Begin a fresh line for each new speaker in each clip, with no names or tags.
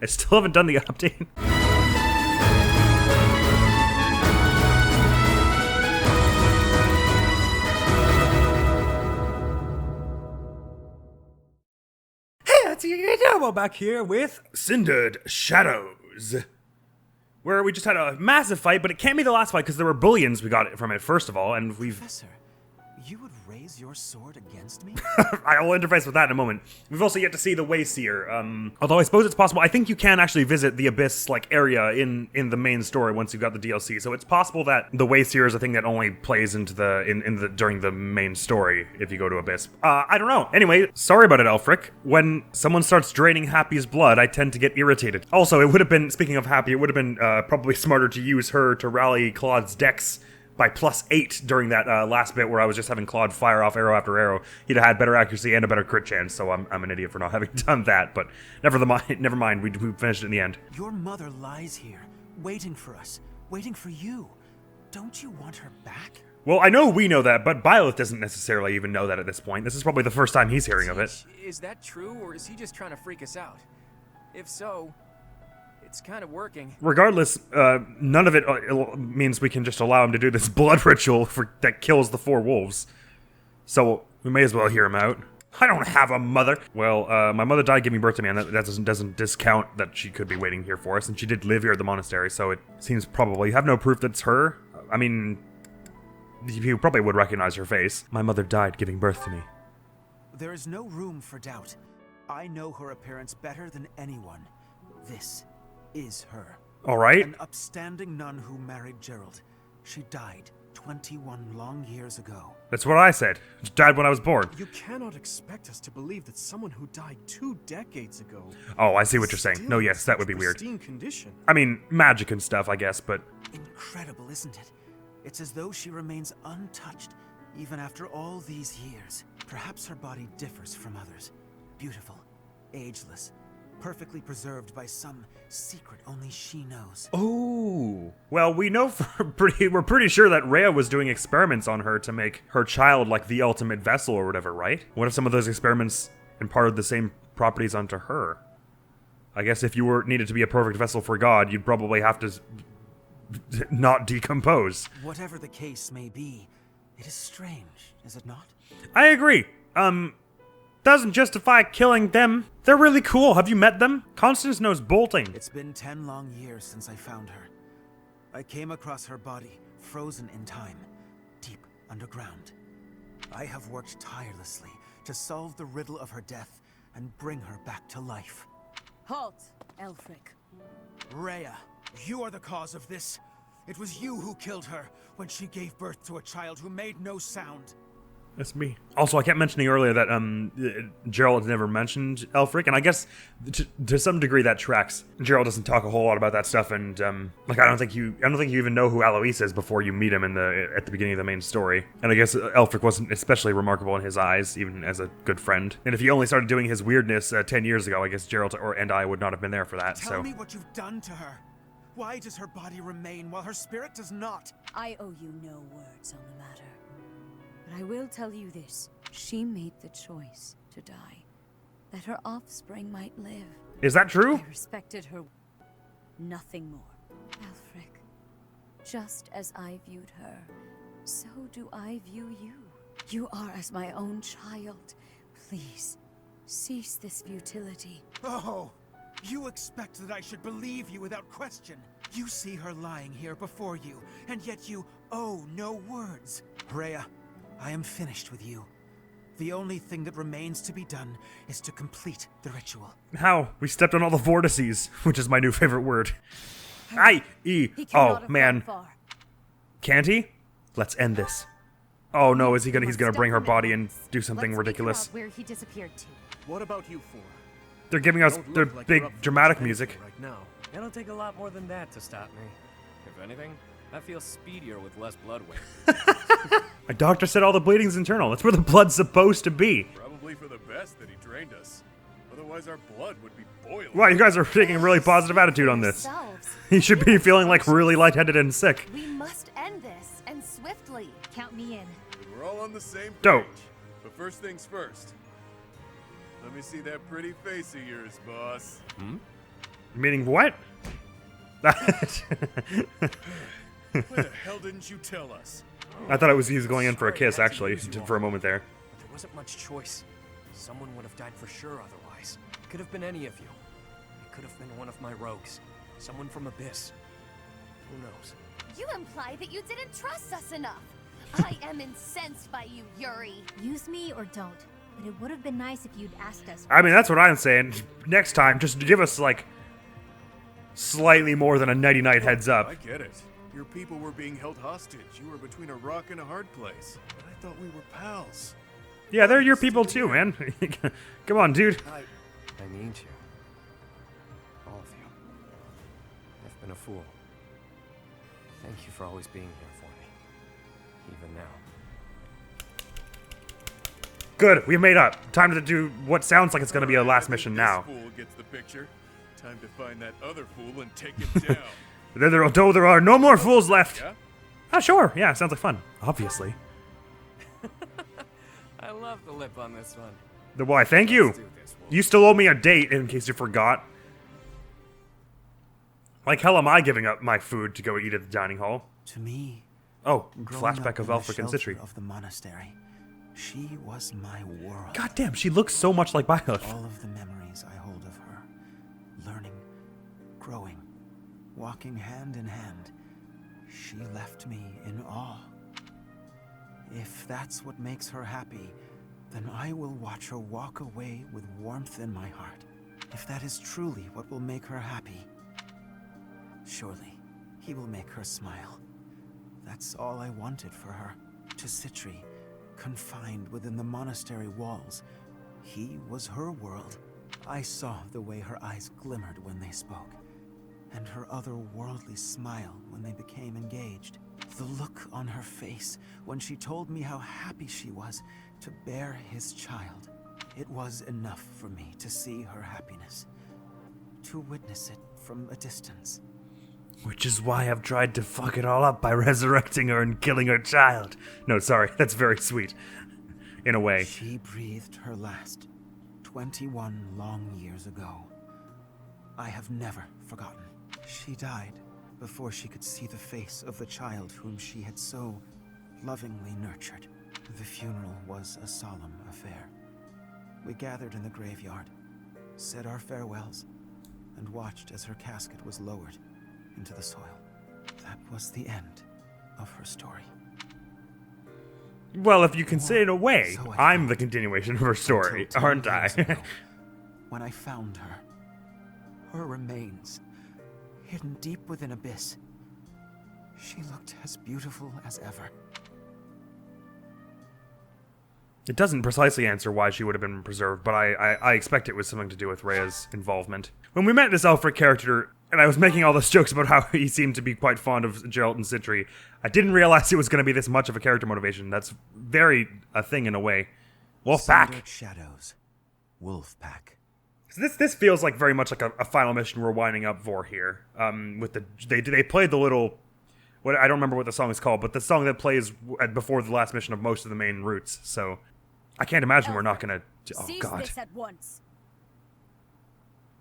I still haven't done the update. Hey, it's Admiral back here with Cindered Shadows, where we just had a massive fight, but it can't be the last fight because there were bullions we got from it first of all, and we've...
Professor, you would raise your sword against me?
I'll interface with that in a moment. We've also yet to see the Wayseer, although I suppose it's possible. I think you can actually visit the Abyss, like, area in the main story once you've got the DLC, so it's possible that the Wayseer is a thing that only plays into during the main story if you go to Abyss. I don't know. Anyway, sorry about it, Elfric. When someone starts draining Happy's blood, I tend to get irritated. Also, it would have been, speaking of Happy, it would have been probably smarter to use her to rally Claude's dex by +8 during that last bit where I was just having Claude fire off arrow after arrow. He'd have had better accuracy and a better crit chance, so I'm an idiot for not having done that, but never mind, we finished it in the end.
Your mother lies here, waiting for us, waiting for you. Don't you want her back?
Well, I know we know that, but Byleth doesn't necessarily even know that at this point. This is probably the first time he's hearing of it.
Is that true, or is he just trying to freak us out? If so, it's kind of working.
Regardless, none of it means we can just allow him to do this blood ritual that kills the 4 wolves. So we may as well hear him out. I don't have a mother. Well, my mother died giving birth to me, and that doesn't discount that she could be waiting here for us, and she did live here at the monastery, so it seems probable. You have no proof that's her? I mean, you probably would recognize her face. My mother died giving birth to me.
There is no room for doubt. I know her appearance better than anyone. This is her.
All right.
An upstanding nun who married Gerald. She died 21 long years ago.
That's what I said. She died when I was born.
You cannot expect us to believe that someone who died 2 decades ago...
Oh, I see what you're saying. No, yes, that would be weird.
Condition.
I mean, magic and stuff, I guess, but...
Incredible, isn't it? It's as though she remains untouched, even after all these years. Perhaps her body differs from others. Beautiful, ageless, perfectly preserved by some secret only she knows.
Oh. Well, we know we're pretty sure that Rhea was doing experiments on her to make her child like the ultimate vessel or whatever, right? What if some of those experiments imparted the same properties onto her? I guess if you needed to be a perfect vessel for God, you'd probably have to not decompose.
Whatever the case may be, it is strange, is it not?
I agree. Doesn't justify killing them. They're really cool. Have you met them? Constance knows bolting.
It's been 10 long years since I found her. I came across her body, frozen in time, deep underground. I have worked tirelessly to solve the riddle of her death and bring her back to life.
Halt, Elfric.
Rhea, you are the cause of this. It was you who killed her when she gave birth to a child who made no sound.
That's me. Also, I kept mentioning earlier that Gerald never mentioned Elfric, and I guess to some degree that tracks. Gerald doesn't talk a whole lot about that stuff, and like I don't think you even know who Alois is before you meet him at the beginning of the main story. And I guess Elfric wasn't especially remarkable in his eyes, even as a good friend. And if he only started doing his weirdness 10 years ago, I guess Gerald and I would not have been there for that.
Tell me what you've done to her. Why does her body remain while her spirit does not?
I owe you no words on the matter. But I will tell you this. She made the choice to die, that her offspring might live.
Is that true?
I respected her. Nothing more. Elfric, just as I viewed her, so do I view you. You are as my own child. Please, cease this futility.
Oh, you expect that I should believe you without question. You see her lying here before you, and yet you owe no words. Rhea, I am finished with you. The only thing that remains to be done is to complete the ritual.
How? We stepped on all the vortices, which is my new favorite word. Oh, man. Can't he? Let's end this. Oh no, he's gonna bring her body and do something ridiculous.
Where he disappeared to.
What about you four?
They're giving us their big dramatic music.
Right now.
It'll take a lot more than that to stop me. If anything, I feel speedier with less blood weight.
My doctor said all the bleeding's internal. That's where the blood's supposed to be.
Probably for the best that he drained us. Otherwise our blood would be boiling.
Wow, you guys are taking a really positive attitude on this. You should be feeling like really lightheaded and sick.
We must end this, and swiftly. Count me in.
We're all on the same page.
Dope.
But first things first. Let me see that pretty face of yours, boss.
Meaning what?
Why the hell didn't you tell us?
I thought he was going in for a
Sorry,
kiss,
I had to
actually,
use you
for a
all.
moment there.
But there wasn't much choice. Someone would have died for sure otherwise. It could have been any of you. It could have been one of my rogues. Someone from Abyss. Who knows?
You imply that you didn't trust us enough. I am incensed by you, Yuri.
Use me or don't. But it would have been nice if you'd asked us.
I mean, that's what I'm saying. Next time, just give us, like, slightly more than a nighty-night heads up.
I get it. Your people were being held hostage. You were between a rock and a hard place. But I thought we were pals.
Yeah, they're your people too, man. Come on, dude.
I need you. All of you. I've been a fool. Thank you for always being here for me. Even now.
Good, we made up. Time to do what sounds like it's going to be a last
I think
mission
this
now.
fool gets the picture. Time to find that other fool and take him down.
Though there are no more fools left.
Yeah?
Oh, sure. Yeah, sounds like fun. Obviously.
I love the lip on this one.
Why, thank you.
Let's do this, Wolf.
You still owe me a date, in case you forgot. Like hell am I giving up my food to go eat at the dining hall?
To me,
Oh,
growing
flashback
up
of
in the
Elfric and
shelter
Citri.
of the monastery, she was my world.
God damn, she looks so much like Byleth.
All of the memories I hold of her, learning, growing, walking hand in hand, she left me in awe. If that's what makes her happy, then I will watch her walk away with warmth in my heart. If that is truly what will make her happy, surely he will make her smile. That's all I wanted for her. To Citri, confined within the monastery walls, he was her world. I saw the way her eyes glimmered when they spoke, and her otherworldly smile when they became engaged. The look on her face when she told me how happy she was to bear his child. It was enough for me to see her happiness, to witness it from a distance.
Which is why I've tried to fuck it all up by resurrecting her and killing her child. No, sorry, that's very sweet. In a way.
She breathed her last 21 long years ago. I have never forgotten. She died before she could see the face of the child whom she had so lovingly nurtured. The funeral was a solemn affair. We gathered in the graveyard, said our farewells, and watched as her casket was lowered into the soil. That was the end of her story.
Well, if you can say it in a way,
So I
I'm
thought.
the continuation of her story,
Until 10
aren't
years
I?
ago, when I found her, her remains, hidden deep within Abyss, she looked as beautiful as ever.
It doesn't precisely answer why she would have been preserved, but I expect it was something to do with Rhea's involvement. When we met this Elfric character, and I was making all those jokes about how he seemed to be quite fond of Geralt and Citri, I didn't realize it was going to be this much of a character motivation. That's very a thing in a way. Wolfpack.
Cindered shadows, Wolfpack.
So this feels like very much like a final mission we're winding up for here. With they played the little, what I don't remember what the song is called, but the song that plays before the last mission of most of the main routes. So I can't imagine we're not gonna. Oh
Cease
God.
this at once.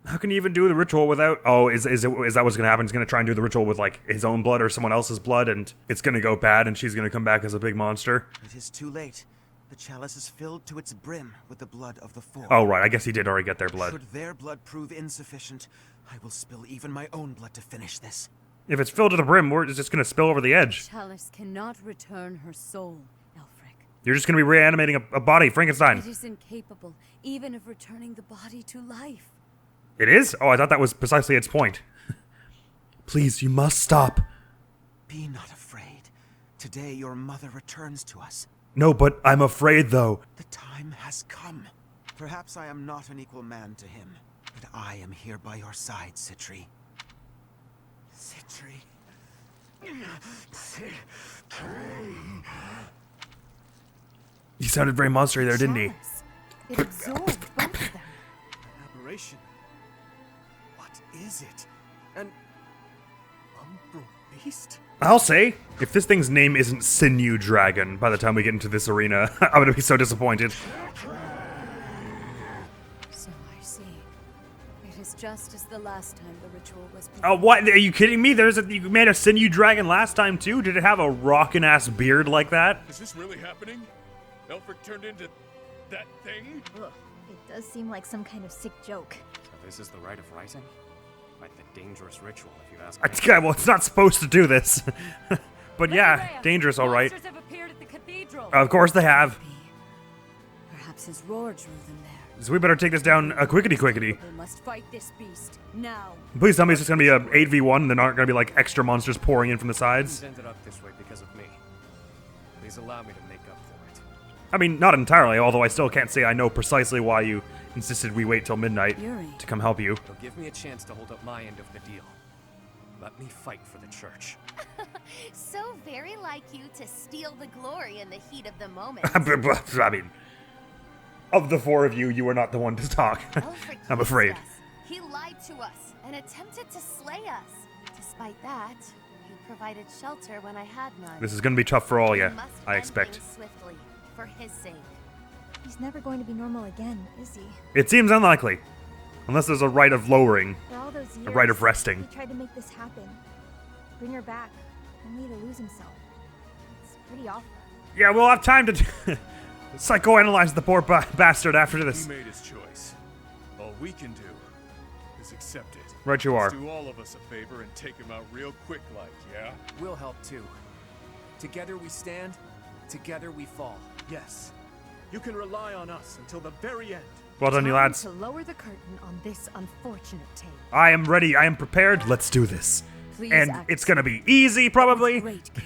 How can you even do the ritual without? Oh, is that what's gonna happen? He's gonna try and do the ritual with like his own blood or someone else's blood, and it's gonna go bad, and she's gonna come back as a big monster.
It is too late. The chalice is filled to its brim with the blood of the four.
Oh right, I guess he did already get their blood.
Should their blood prove insufficient, I will spill even my own blood to finish this.
If it's filled to the brim, it's just gonna spill over the edge.
Chalice cannot return her soul, Elfric.
You're just gonna be reanimating a body, Frankenstein.
It is incapable even of returning the body to life.
It is? Oh, I thought that was precisely its point. Please, you must stop.
Be not afraid. Today your mother returns to us.
No, but I'm afraid though.
The time has come. Perhaps I am not an equal man to him, but I am here by your side, Citri. Citri.
He sounded very monstery there, didn't he?
Chalice. It absorbed both of them.
Aberration. What is it? An umbral beast?
I'll say, if this thing's name isn't Sinew Dragon by the time we get into this arena, I'm gonna be so disappointed.
So I see. It is just as the last time the ritual was
Oh, what? Are you kidding me? You made a Sinew dragon last time too? Did it have a rockin' ass beard like that?
Is this really happening? Elfric turned into that thing?
Ugh, it does seem like some kind of sick joke.
So this is the rite of rising? Quite the dangerous ritual, if you ask me.
Yeah, well, it's not supposed to do this. But yeah, dangerous, all right.
Monsters have appeared at the cathedral.
Of course they have.
Perhaps his roar drew them there.
So we better take this down quickety.
We must fight this beast now.
Please tell me it's just gonna be a 8v1 and there aren't gonna be like extra monsters pouring in from the sides.
Things ended up this way because of me. Please allow me to make up for it.
I mean, not entirely, although I still can't say I know precisely why you insisted we wait till midnight
Yuri.
to come help you.
You'll give me a chance to hold up my end of the deal. Let me fight for the church.
So very like you to steal the glory in the heat of the moment.
I mean, of the four of you, you are not the one to talk.
Elfric
I'm
used
afraid.
us. He lied to us and attempted to slay us. Despite that, he provided shelter when I had none.
This is gonna be tough for all
We
you,
must
I
end
expect.
things swiftly, for his sake.
He's never going to be normal again, is he?
It seems unlikely. Unless there's a rite of lowering.
For all those years,
A rite of resting.
He tried to make this happen. Bring her back, only to lose himself. It's pretty awful.
Yeah, we'll have time to psychoanalyze the poor bastard after
He
this.
made his choice. All we can do is accept it.
Right you are.
Let's do all of us a favor and take him out real quick like, yeah?
We'll help too. Together we stand, together we fall.
Yes. You can rely on us until the very end.
Well done, you
Time
lads.
to lower the curtain on this unfortunate tale.
I am ready. I am prepared. Let's do this.
Please
And
act
it's gonna be easy, probably.
Great care.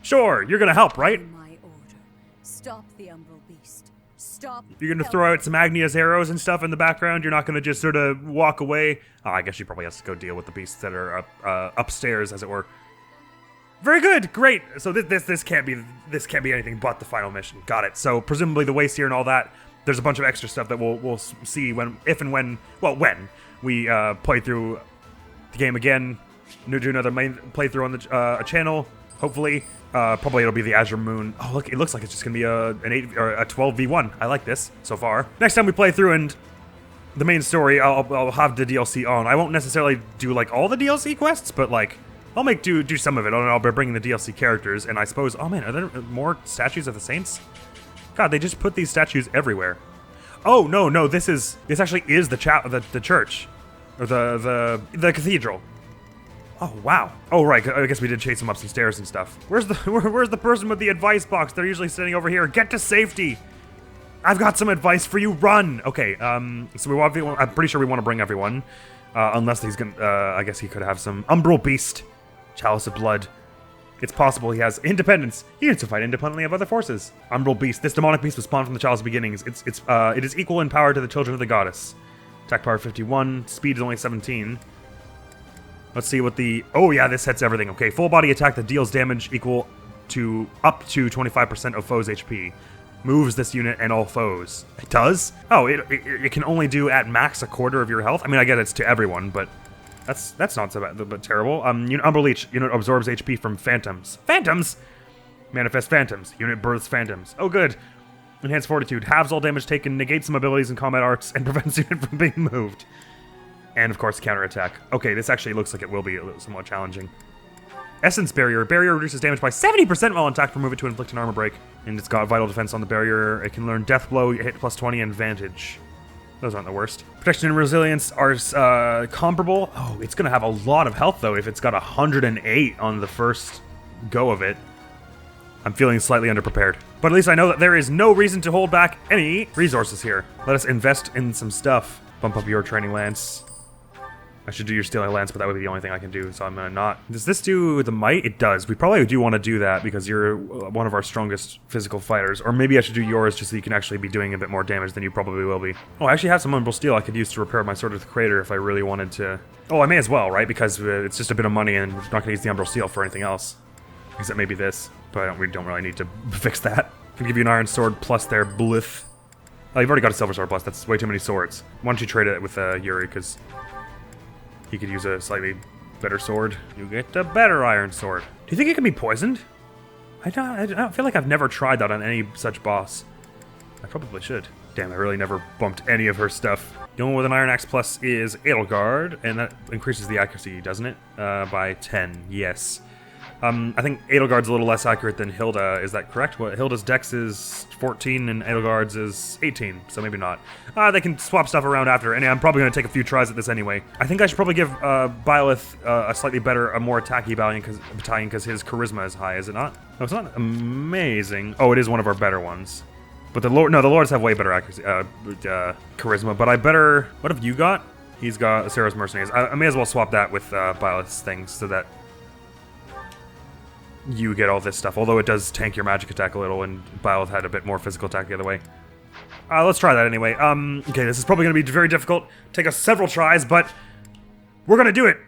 Sure, you're gonna help, right?
My order. Stop the umbral beast. Stop.
You're gonna throw out some Agnia's arrows and stuff in the background. You're not gonna just sort of walk away. Oh, I guess she probably has to go deal with the beasts that are upstairs, as it were. Very good, great. So this can't be anything but the final mission. Got it. So presumably the waste here and all that. There's a bunch of extra stuff that we'll see when we play through the game again. Do another main playthrough on the channel. Hopefully, probably it'll be the Azure Moon. Oh look, it looks like it's just gonna be an 8 or a 12v1. I like this so far. Next time we play through and the main story, I'll have the DLC on. I won't necessarily do like all the DLC quests, but like I'll do some of it. And I'll be bringing the DLC characters. And I suppose, oh man, are there more statues of the saints? God, they just put these statues everywhere. Oh no, this actually is the church, or the cathedral. Oh wow. Oh right, I guess we did chase them up some stairs and stuff. Where's the person with the advice box? They're usually sitting over here. Get to safety. I've got some advice for you. Run. Okay. So I'm pretty sure we want to bring everyone, unless he's gonna. I guess he could have some umbral beast, chalice of blood. It's possible he has independence. He needs to fight independently of other forces. Umbral beast. This demonic beast was spawned from the chalice beginnings. It is equal in power to the children of the goddess. Attack power 51. Speed is only 17. Let's see what the... Oh yeah, this hits everything. Okay, full body attack that deals damage equal to up to 25% of foes' HP. Moves this unit and all foes. It does? Oh, it can only do at max a quarter of your health? I mean, I get it's to everyone, but that's not so bad, but terrible. Umbral Leech. Unit absorbs HP from phantoms. Phantoms? Manifest phantoms. Unit births phantoms. Oh, good. Enhanced Fortitude. Halves all damage taken, negates some abilities and combat arts, and prevents unit from being moved. And, of course, counterattack. Okay, this actually looks like it will be somewhat challenging. Essence Barrier. Barrier reduces damage by 70% while intact. Remove it to inflict an armor break. And it's got Vital Defense on the barrier. It can learn Death Blow, hit plus 20, and Vantage. Those aren't the worst. Protection and Resilience are comparable. Oh, it's going to have a lot of health, though, if it's got 108 on the first go of it. I'm feeling slightly underprepared. But at least I know that there is no reason to hold back any resources here. Let us invest in some stuff. Bump up your Training Lance. I should do your Stealing Lance, but that would be the only thing I can do, so I'm gonna not. Does this do the might? It does. We probably do want to do that because you're one of our strongest physical fighters. Or maybe I should do yours just so you can actually be doing a bit more damage than you probably will be. Oh, I actually have some Umbral Steel I could use to repair my Sword of the Creator if I really wanted to. Oh, I may as well, right? Because it's just a bit of money and we're not gonna use the Umbral Steel for anything else. Except maybe this, but we don't really need to fix that. Can give you an Iron Sword plus their Byleth. Oh, you've already got a Silver Sword plus. That's way too many swords. Why don't you trade it with Yuri, because he could use a slightly better sword. You get a better Iron Sword. Do you think it can be poisoned? I don't feel like I've never tried that on any such boss. I probably should. Damn, I really never bumped any of her stuff. The only one with an Iron Axe Plus is Edelgard, and that increases the accuracy, doesn't it? By 10, yes. I think Edelgard's a little less accurate than Hilda, is that correct? Well, Hilda's dex is 14 and Edelgard's is 18, so maybe not. They can swap stuff around after, and I'm probably going to take a few tries at this anyway. I think I should probably give Byleth a slightly better, a more attacky battalion because his charisma is high, is it not? No, it's not amazing. Oh, it is one of our better ones. But the Lords have way better accuracy, charisma, but I better... What have you got? He's got Sarah's Mercenaries. I may as well swap that with Byleth's things so that you get all this stuff, although it does tank your magic attack a little, and Byleth had a bit more physical attack the other way. Let's try that anyway. Okay, this is probably going to be very difficult. Take us several tries, but we're going to do it!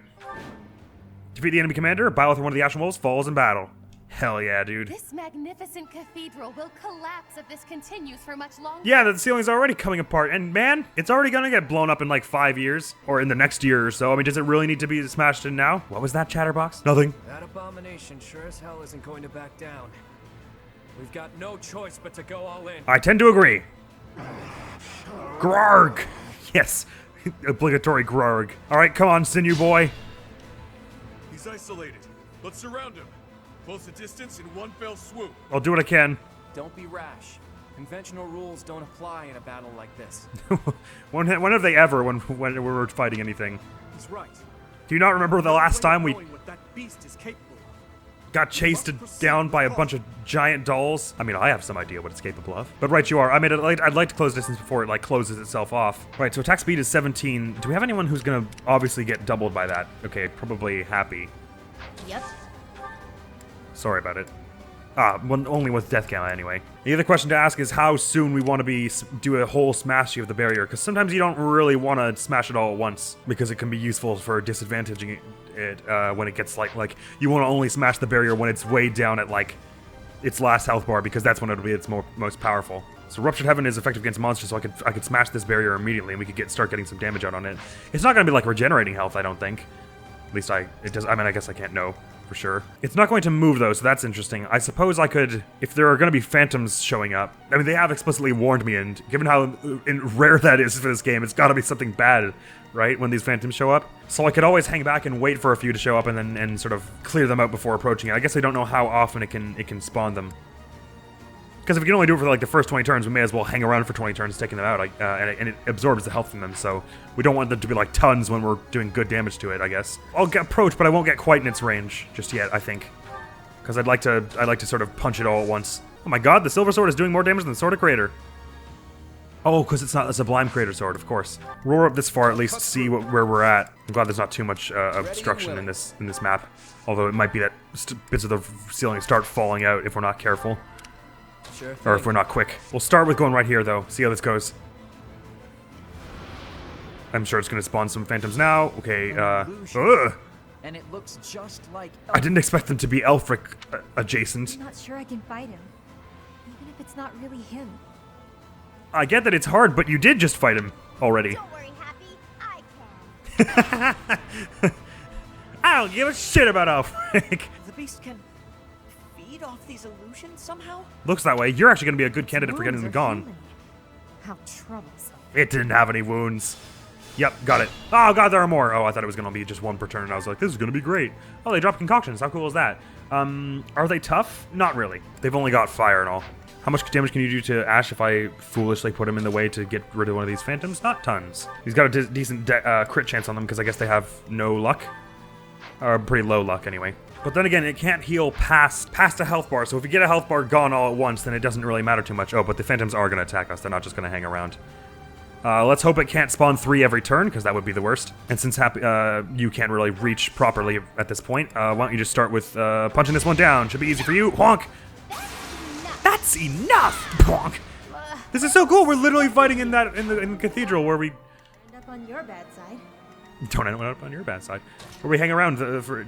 Defeat the enemy commander, Byleth or one of the Ashen Wolves falls in battle. Hell yeah, dude.
This magnificent cathedral will collapse if this continues for much longer.
Yeah, the ceiling's already coming apart, and man, it's already gonna get blown up in like 5 years, or in the next year or so. I mean, does it really need to be smashed in now? What was that, Chatterbox? Nothing.
That abomination sure as hell isn't going to back down. We've got no choice but to go all in.
I tend to agree. Grarg! Yes, obligatory Grarg. Alright, come on, Sinew boy.
He's isolated. Let's surround him. Close the distance in one fell swoop.
I'll do what I can.
Don't be rash. Conventional rules don't apply in a battle like this.
when have they ever when we were fighting anything?
He's right.
Do you not remember the last time we
What that beast is capable of.
got chased down by a bunch of giant dolls? I mean, I have some idea what it's capable of. But right you are. I mean, I'd like to close distance before it like closes itself off. Right, so attack speed is 17. Do we have anyone who's gonna obviously get doubled by that? Okay, probably Happy.
Yep.
Sorry about it. Only with Death Gamma anyway. The other question to ask is how soon we want to do a whole smash of the barrier, because sometimes you don't really want to smash it all at once, because it can be useful for disadvantaging it when it gets like you want to only smash the barrier when it's way down at like its last health bar, because that's when it'll be its most powerful. So Ruptured Heaven is effective against monsters, so I could smash this barrier immediately, and we could start getting some damage out on it. It's not going to be like regenerating health, I don't think. At least I guess I can't know for sure. It's not going to move though, so that's interesting. I suppose I could, if there are going to be phantoms showing up. I mean, they have explicitly warned me, and given how rare that is for this game, it's got to be something bad, right? When these phantoms show up. So I could always hang back and wait for a few to show up, and then sort of clear them out before approaching it. I guess I don't know how often it can spawn them. Because if we can only do it for like the first 20 turns, we may as well hang around for 20 turns taking them out, and it absorbs the health from them, so we don't want them to be like tons when we're doing good damage to it, I guess. I'll get approached, but I won't get quite in its range just yet, I think. Because I'd like to sort of punch it all at once. Oh my god, the Silver Sword is doing more damage than the Sword of Creator. Oh, because it's not the Sublime Creator Sword, of course. Roar up this far at least to see where we're at. I'm glad there's not too much obstruction in this map. Although it might be that bits of the ceiling start falling out if we're not careful.
Sure
Or if we're not quick. We'll start with going right here, though. See how this goes. I'm sure it's going to spawn some phantoms now. Okay, ugh.
And it looks just like
I didn't expect them to be Elfric adjacent.
I'm not sure I can fight him. Even if it's not really him.
I get that it's hard, but you did just fight him already.
Don't worry, Happy. I can.
I don't give a shit about Elfric.
the beast can feed off these illusions somehow?
Looks that way. You're actually going to be a good candidate for getting them
Wounds are
gone.
healing. How troublesome.
It didn't have any wounds. Yep, got it. Oh god, there are more. Oh, I thought it was going to be just one per turn, and I was like, this is going to be great. Oh, they dropped concoctions. How cool is that? Are they tough? Not really. They've only got fire and all. How much damage can you do to Ash if I foolishly put him in the way to get rid of one of these phantoms? Not tons. He's got a decent crit chance on them because I guess they have no luck. Or pretty low luck anyway. But then again, it can't heal past a health bar, so if you get a health bar gone all at once, then it doesn't really matter too much. Oh, but the phantoms are going to attack us. They're not just going to hang around. Let's hope it can't spawn 3 every turn, because that would be the worst. And since you can't really reach properly at this point, why don't you just start with punching this one down? Should be easy for you. Honk! That's enough! Bonk! This is so cool. We're literally fighting in the cathedral where we
End up on your bad side.
don't end up on your bad side. Where we hang around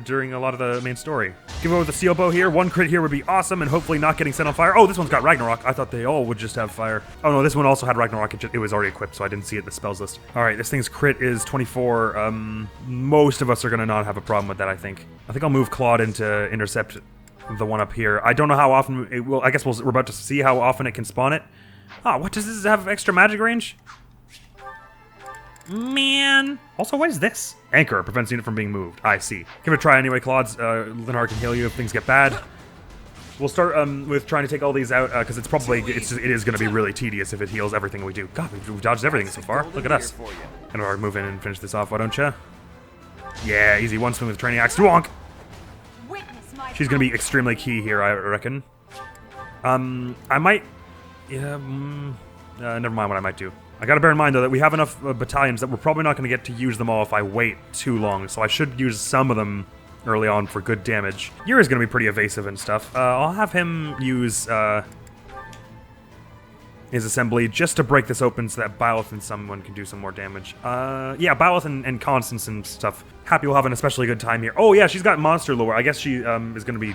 during a lot of the main story. Give over the steel bow here. 1 crit here would be awesome, and hopefully not getting set on fire. Oh, this one's got Ragnarok. I thought they all would just have fire. Oh no, this one also had Ragnarok. It was already equipped, so I didn't see it in the spells list. All right, this thing's crit is 24. Most of us are gonna not have a problem with that. I think I'll move Claude into intercept the one up here. I don't know how often it will. I guess we're about to see how often it can spawn it. Oh, what does this have? Extra magic range? Man. Also, what is this? Anchor prevents unit from being moved. I see. Give it a try anyway, Claude. Linhardt can heal you if things get bad. We'll start with trying to take all these out because it is going to be really tedious if it heals everything we do. God, we've dodged everything so far. Look at us. And we'll move in and finish this off, why don't you? Yeah, easy one swing with training axe. Wonk! She's going to be extremely key here, I reckon. I might... Yeah, never mind what I might do. I gotta bear in mind, though, that we have enough battalions that we're probably not going to get to use them all if I wait too long, so I should use some of them early on for good damage. Yuri's going to be pretty evasive and stuff. I'll have him use his assembly just to break this open so that Byleth and someone can do some more damage. Yeah, Byleth and Constance and stuff. Happy will have an especially good time here. Oh yeah, she's got monster lore. I guess she is going to be...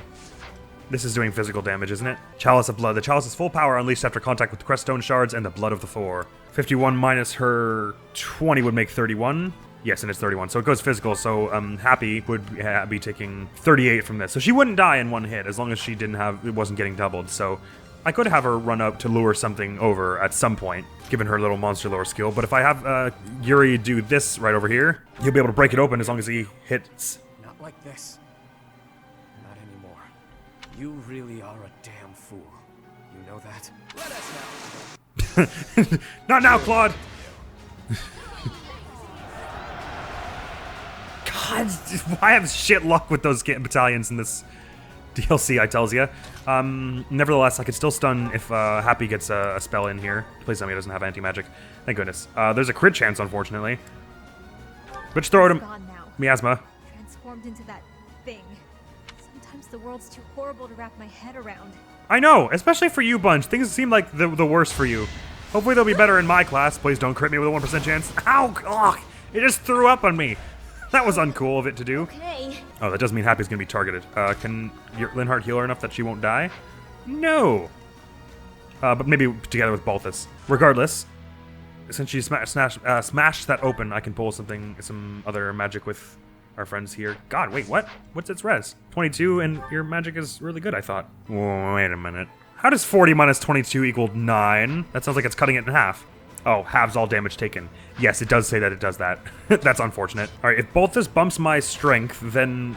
This is doing physical damage, isn't it? Chalice of Blood. The Chalice is full power unleashed after contact with the Creststone Shards and the Blood of the Four. 51 minus her 20 would make 31. Yes, and it's 31. So it goes physical, so Happy would be taking 38 from this. So she wouldn't die in one hit as long as she it wasn't getting doubled. So I could have her run up to lure something over at some point, given her little monster lore skill. But if I have Yuri do this right over here, he'll be able to break it open as long as he hits.
Not like this. Not anymore. You really are a damn fool. You know that? Let us know.
Not now, Claude! God, I have shit luck with those battalions in this DLC, I tells ya. Nevertheless, I could still stun if Happy gets a spell in here. Please tell me he doesn't have anti-magic. Thank goodness. There's a crit chance, unfortunately. But just throw at him. Miasma.
Transformed into that thing. Sometimes the world's too horrible to wrap my head around.
I know, especially for you, Bunch. Things seem like the worst for you. Hopefully they'll be better in my class. Please don't crit me with a 1% chance. Ow! Ugh, it just threw up on me. That was uncool of it to do.
Okay.
Oh, that does mean Happy's gonna be targeted. Can Linhardt heal her enough that she won't die? No. But maybe together with Balthus. Regardless, since she smashed that open, I can pull some other magic with our friends here. God, wait, what? What's its res? 22, and your magic is really good, I thought. Wait a minute. How does 40 minus 22 equal 9? That sounds like it's cutting it in half. Oh, halves all damage taken. Yes, it does say that it does that. That's unfortunate. All right, if Balthus bumps my strength, then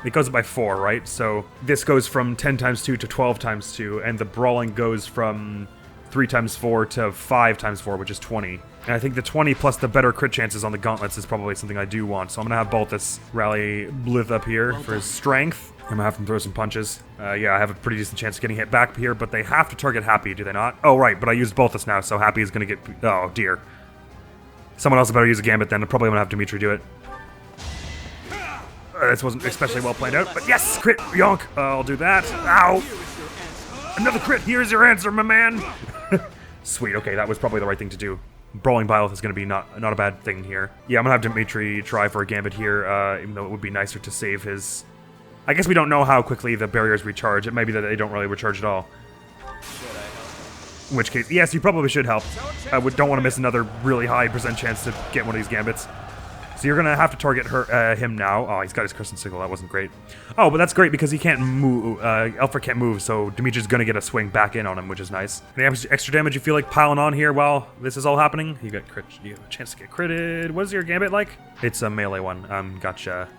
it goes up by 4, right? So this goes from 10 times 2 to 12 times 2, and the brawling goes from 3 times 4 to 5 times 4, which is 20. And I think the 20 plus the better crit chances on the gauntlets is probably something I do want. So I'm going to have Balthus rally Blythe up here for his strength. I'm gonna have him throw some punches. Yeah, I have a pretty decent chance of getting hit back here, but they have to target Happy, do they not? Oh, right, but I used Balthus now, so Happy is gonna get... Oh, dear. Someone else better use a Gambit then. I'm probably gonna have Dimitri do it. This wasn't especially well planned out, but yes! Crit! Yonk! I'll do that. Ow! Another crit! Here's your answer, my man! Sweet, okay, that was probably the right thing to do. Brawling Byleth is gonna be not a bad thing here. Yeah, I'm gonna have Dimitri try for a Gambit here, even though it would be nicer to save his... I guess we don't know how quickly the barriers recharge. It may be that they don't really recharge at all. In which case, yes, you probably should help. I don't want to miss another really high % chance to get one of these Gambits. So you're going to have to target him now. Oh, he's got his Crescent Sickle. That wasn't great. Oh, but that's great because he can't move. Alfred can't move, so Dimitri's going to get a swing back in on him, which is nice. Any extra damage you feel like piling on here while this is all happening? You have a chance to get critted. What is your Gambit like? It's a melee one. Gotcha.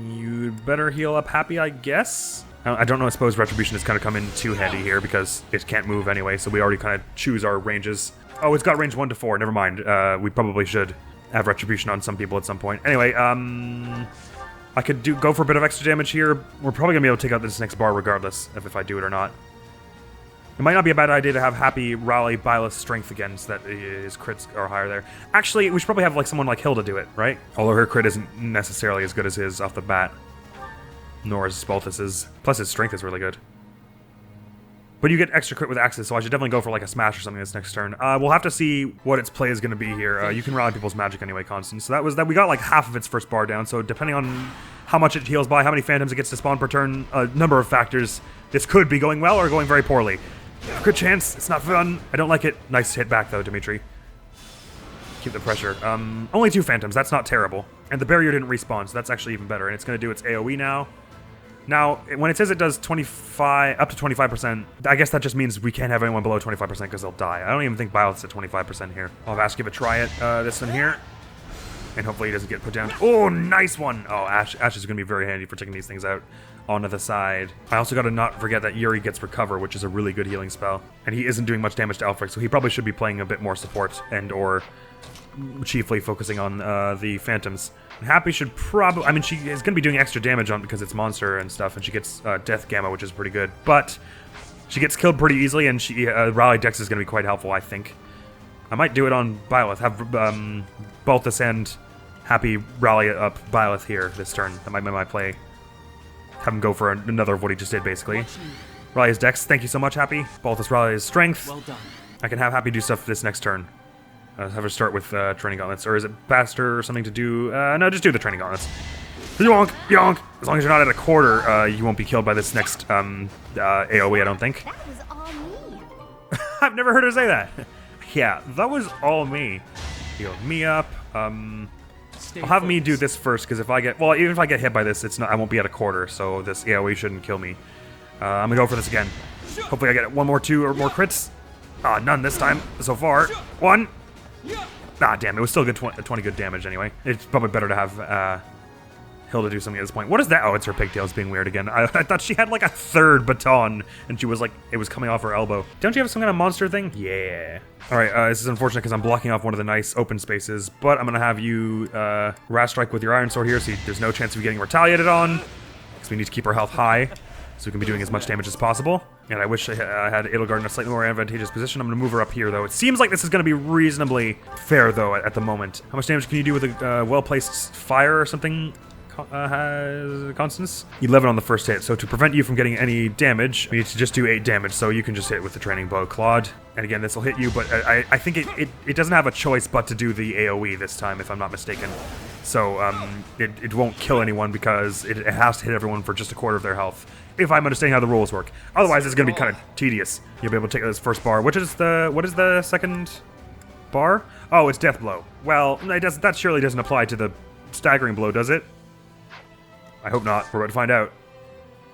You'd better heal up Happy, I guess? I don't know, I suppose Retribution has kind of come in too handy here because it can't move anyway, so we already kind of choose our ranges. Oh, it's got range 1 to 4, never mind. We probably should have Retribution on some people at some point. Anyway, I could go for a bit of extra damage here. We're probably going to be able to take out this next bar regardless of if I do it or not. It might not be a bad idea to have Happy rally Byleth's strength again so that his crits are higher there. Actually, we should probably have like someone like Hilda do it, right? Although her crit isn't necessarily as good as his off the bat. Nor is Balthus's. Plus his strength is really good. But you get extra crit with axes, so I should definitely go for like a smash or something this next turn. We'll have to see what its play is going to be here. You can rally people's magic anyway, Constance. So that was that. We got like half of its first bar down, so depending on how much it heals by, how many phantoms it gets to spawn per turn, a number of factors, this could be going well or going very poorly. Good chance. It's not fun. I don't like it. Nice hit back, though, Dimitri. Keep the pressure. Only 2 phantoms. That's not terrible. And the barrier didn't respawn, so that's actually even better. And it's going to do its AoE now. Now, when it says it does 25, up to 25%, I guess that just means we can't have anyone below 25% because they'll die. I don't even think Byleth's at 25% here. I'll have Ash give a try at this one here. And hopefully he doesn't get put down. Oh, nice one! Oh, Ash is going to be very handy for taking these things out onto the side. I also got to not forget that Yuri gets Recover, which is a really good healing spell. And he isn't doing much damage to Alfric, so he probably should be playing a bit more support and or chiefly focusing on the Phantoms. And Happy should probably... I mean, she is going to be doing extra damage on because it's Monster and stuff, and she gets Death Gamma, which is pretty good. But she gets killed pretty easily, and she Rally Dex is going to be quite helpful, I think. I might do it on Byleth. Have Balthus and Happy rally up Byleth here this turn. That might be my play. Have him go for another of what he just did, basically. Rally his Dex. Thank you so much, Happy. Balthus rally his Strength.
Well done.
I can have Happy do stuff this next turn. Have her start with Training Gauntlets. Or is it faster or something to do? No, just do the Training Gauntlets. Yonk! Yonk! As long as you're not at a quarter, you won't be killed by this next AoE, I don't think.
That was all me.
I've never heard her say that. Yeah, that was all me. Heal me up. I'll have me do this first, because if I get... Well, even if I get hit by this, it's not. I won't be at a quarter, so this AoE shouldn't kill me. I'm gonna go for this again. Hopefully I get one more, two, or more crits. None this time, so far. One. Damn, it was still good 20 good damage anyway. It's probably better to have Hilda do something at this point. What is that? Oh, it's her pigtails being weird again. I thought she had like a third baton, and she was like, it was coming off her elbow. Don't you have some kind of monster thing? Yeah. All right, this is unfortunate because I'm blocking off one of the nice open spaces, but I'm gonna have you Wrath Strike with your Iron Sword here, so there's no chance of getting retaliated on, because we need to keep our health high, so we can be doing as much damage as possible. And I wish I had Edelgard in a slightly more advantageous position. I'm gonna move her up here, though. It seems like this is gonna be reasonably fair, though, at the moment. How much damage can you do with a well-placed fire or something? Has Constance? 11 on the first hit, so to prevent you from getting any damage, we need to just do 8 damage, so you can just hit with the Training Bow. Claude, and again, this will hit you, but I think it doesn't have a choice but to do the AoE this time, if I'm not mistaken. So, it won't kill anyone because it has to hit everyone for just a quarter of their health, if I'm understanding how the rules work. Otherwise, it's going to be kind of tedious. You'll be able to take this first bar. What is the second bar? Oh, it's Death Blow. Well, that surely doesn't apply to the Staggering Blow, does it? I hope not. We're about to find out.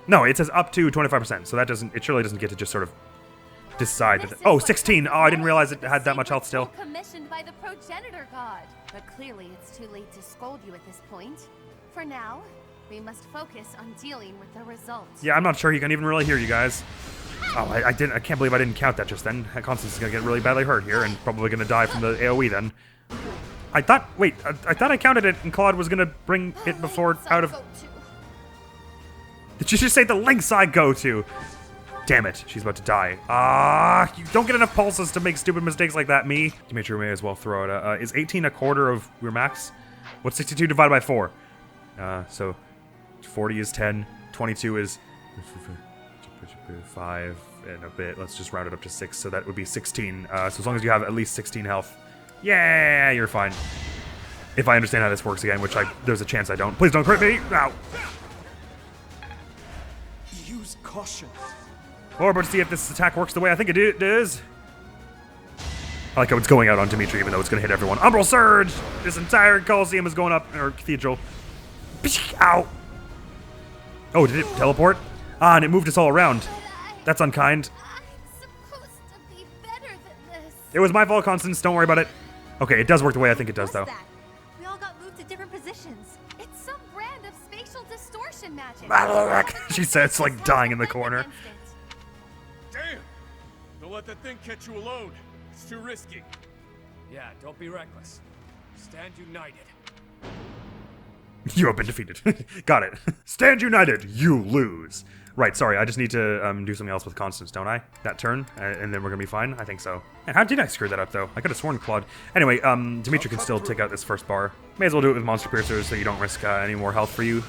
No, it says up to 25%, so it surely doesn't get to just sort of decide that. Oh, 16. Oh, I didn't realize it had that much health still.
Commissioned by the progenitor god. But clearly it's too late to scold you at this point. For now, we must focus on dealing with the results.
Yeah, I'm not sure he can even really hear you guys. Oh, I can't believe I didn't count that just then. Constance is gonna get really badly hurt here and probably gonna die from the AoE then. I thought I counted it and Claude was gonna bring it before out of... Did you just say the links I go to? Damn it, she's about to die. You don't get enough pulses to make stupid mistakes like that, me. Dimitri may as well throw it. Is 18 a quarter of your max? What's 62 divided by 4? So 40 is 10, 22 is 5 and a bit. Let's just round it up to 6, so that would be 16. So as long as you have at least 16 health. Yeah, you're fine. If I understand how this works again, which there's a chance I don't. Please don't crit me! Ow!
Use caution.
Or but to see if this attack works the way I think it is. I like how it's going out on Dimitri, even though it's going to hit everyone. Umbral Surge! This entire Coliseum is going up, or Cathedral. Ow! Oh, did it teleport? And it moved us all around. That's unkind.
I'm supposed to be better than this.
It was my fault, Constance. Don't worry about it. Okay, it does work the way I think it does, though.
That? We all got moved to different positions.
It's some brand of spatial distortion magic.
She says, like, dying in the corner.
Damn! Don't let that thing catch you alone. It's too risky.
Yeah, don't be reckless. Stand united.
You have been defeated. Got it. Stand united, you lose. Right, sorry, I just need to do something else with Constance, don't I? That turn, and then we're gonna be fine? I think so. And how did I screw that up, though? I could have sworn Claude. Anyway, Dimitri can still take out this first bar. May as well do it with Monster Piercers so you don't risk any more health for you.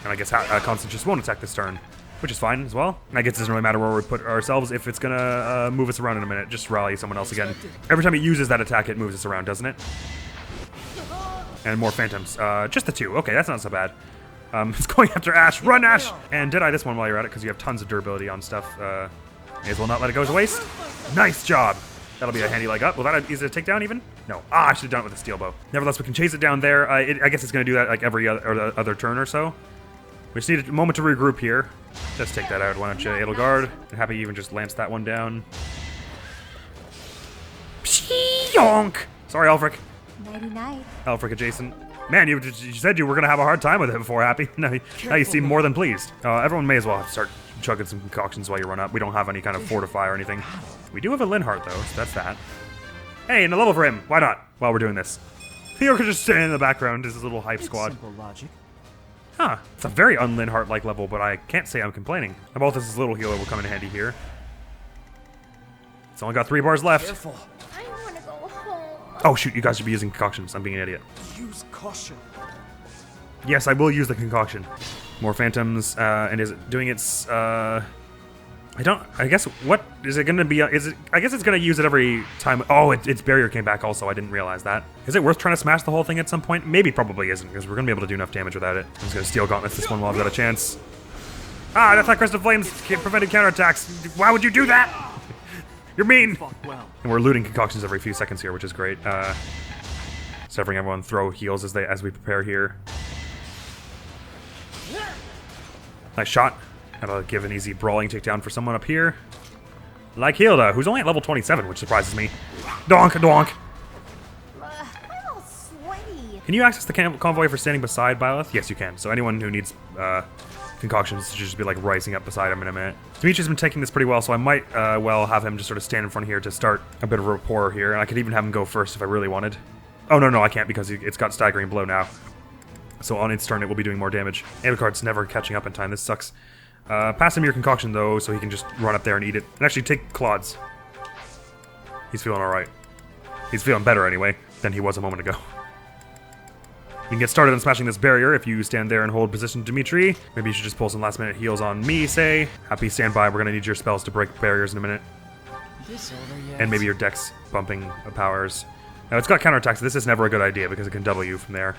And I guess Constance just won't attack this turn, which is fine as well. And I guess it doesn't really matter where we put ourselves if it's gonna move us around in a minute. Just rally someone else again. Every time it uses that attack, it moves us around, doesn't it? And more Phantoms. Just the 2. Okay, that's not so bad. It's going after Ash. Run, Ash! And Deadeye this one while you're at it, because you have tons of durability on stuff. May as well not let it go to waste. Nice job! That'll be a handy leg up. Will that easy to take down even? No. I should have done it with a steel bow. Nevertheless, we can chase it down there. I guess it's going to do that like every other turn or so. We just need a moment to regroup here. Let's take that out. Why don't you, Edelgard? I'm happy you even just lanced that one down. Pshionk! Sorry, Alfric.
Nighty-night.
Alfric adjacent. Man, you said you were gonna have a hard time with it before, Happy. Now you seem more than pleased. Everyone may as well start chugging some concoctions while you run up. We don't have any kind of fortify or anything. We do have a Linhardt though, so that's that. Hey, and a level for him. Why not? While we're doing this. Theo could just stand in the background as his little hype squad.
Simple logic.
Huh. It's a very un-Linhardt-like level, but I can't say I'm complaining. Balthus' little healer will come in handy here. It's only got 3 bars left.
Careful.
I want to go home.
Oh shoot, you guys should be using concoctions. I'm being an idiot.
Use caution.
Yes, I will use the concoction. More phantoms, and is it doing its, I guess, what is it gonna be, I guess it's gonna use it every time. Oh, its barrier came back also, I didn't realize that. Is it worth trying to smash the whole thing at some point? Maybe, probably isn't, because we're gonna be able to do enough damage without it. I'm just gonna Steel Gauntlets this one while I've got a chance. Ah, that's that Crest of Flames prevented counterattacks. Why would you do that? You're mean!
Well.
And we're looting concoctions every few seconds here, which is great. Severing everyone throw heals as we prepare here. Nice shot. That'll give an easy brawling takedown for someone up here. Like Hilda, who's only at level 27, which surprises me. Donk, donk.
I'm all sweaty.
Can you access the convoy for standing beside Byleth? Yes, you can. So anyone who needs concoctions should just be like rising up beside him in a minute. Dimitri's been taking this pretty well, so I might well have him just sort of stand in front here to start a bit of rapport here. And I could even have him go first if I really wanted. Oh, no, I can't because it's got Staggering Blow now. So on its turn, it will be doing more damage. Alucard's never catching up in time. This sucks. Pass him your concoction, though, so he can just run up there and eat it. And actually take Claude's. He's feeling alright. He's feeling better, anyway, than he was a moment ago. You can get started on smashing this barrier if you stand there and hold position, Dimitri. Maybe you should just pull some last-minute heals on me, say. Happy, stand by. We're going to need your spells to break barriers in a minute. And maybe your dex bumping powers. Now, it's got counterattacks. This is never a good idea because it can double you from there.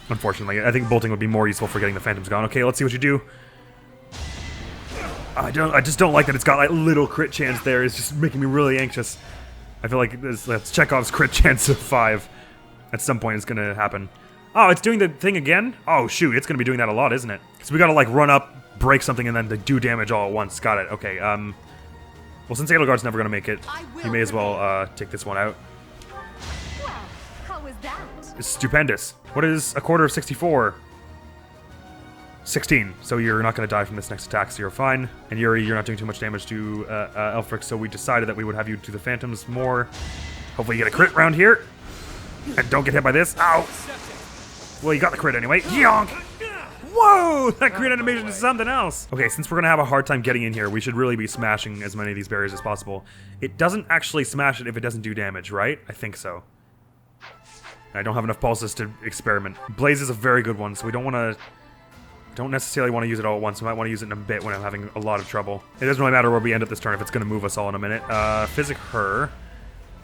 Unfortunately, I think bolting would be more useful for getting the phantoms gone. Okay, let's see what you do. I just don't like that it's got like little crit chance there. It's just making me really anxious. I feel like that's Chekhov's crit chance of 5. At some point, it's gonna happen. Oh, it's doing the thing again? Oh shoot, it's gonna be doing that a lot, isn't it? So we gotta like run up, break something, and then do damage all at once. Got it. Okay. Well, since Edelgard's never gonna make it, you may as well take this one out.
Well, how was that?
It's stupendous. What is a quarter of 64? 16. So you're not going to die from this next attack, so you're fine. And Yuri, you're not doing too much damage to Elfric, so we decided that we would have you do the phantoms more. Hopefully you get a crit round here. And don't get hit by this. Ow! Well, you got the crit anyway. Yonk! Whoa! That crit animation is something else. Okay, since we're going to have a hard time getting in here, we should really be smashing as many of these barriers as possible. It doesn't actually smash it if it doesn't do damage, right? I think so. I don't have enough pulses to experiment. Blaze is a very good one, so we don't necessarily want to use it all at once. We might want to use it in a bit when I'm having a lot of trouble. It doesn't really matter where we end up this turn if it's going to move us all in a minute. Physic her,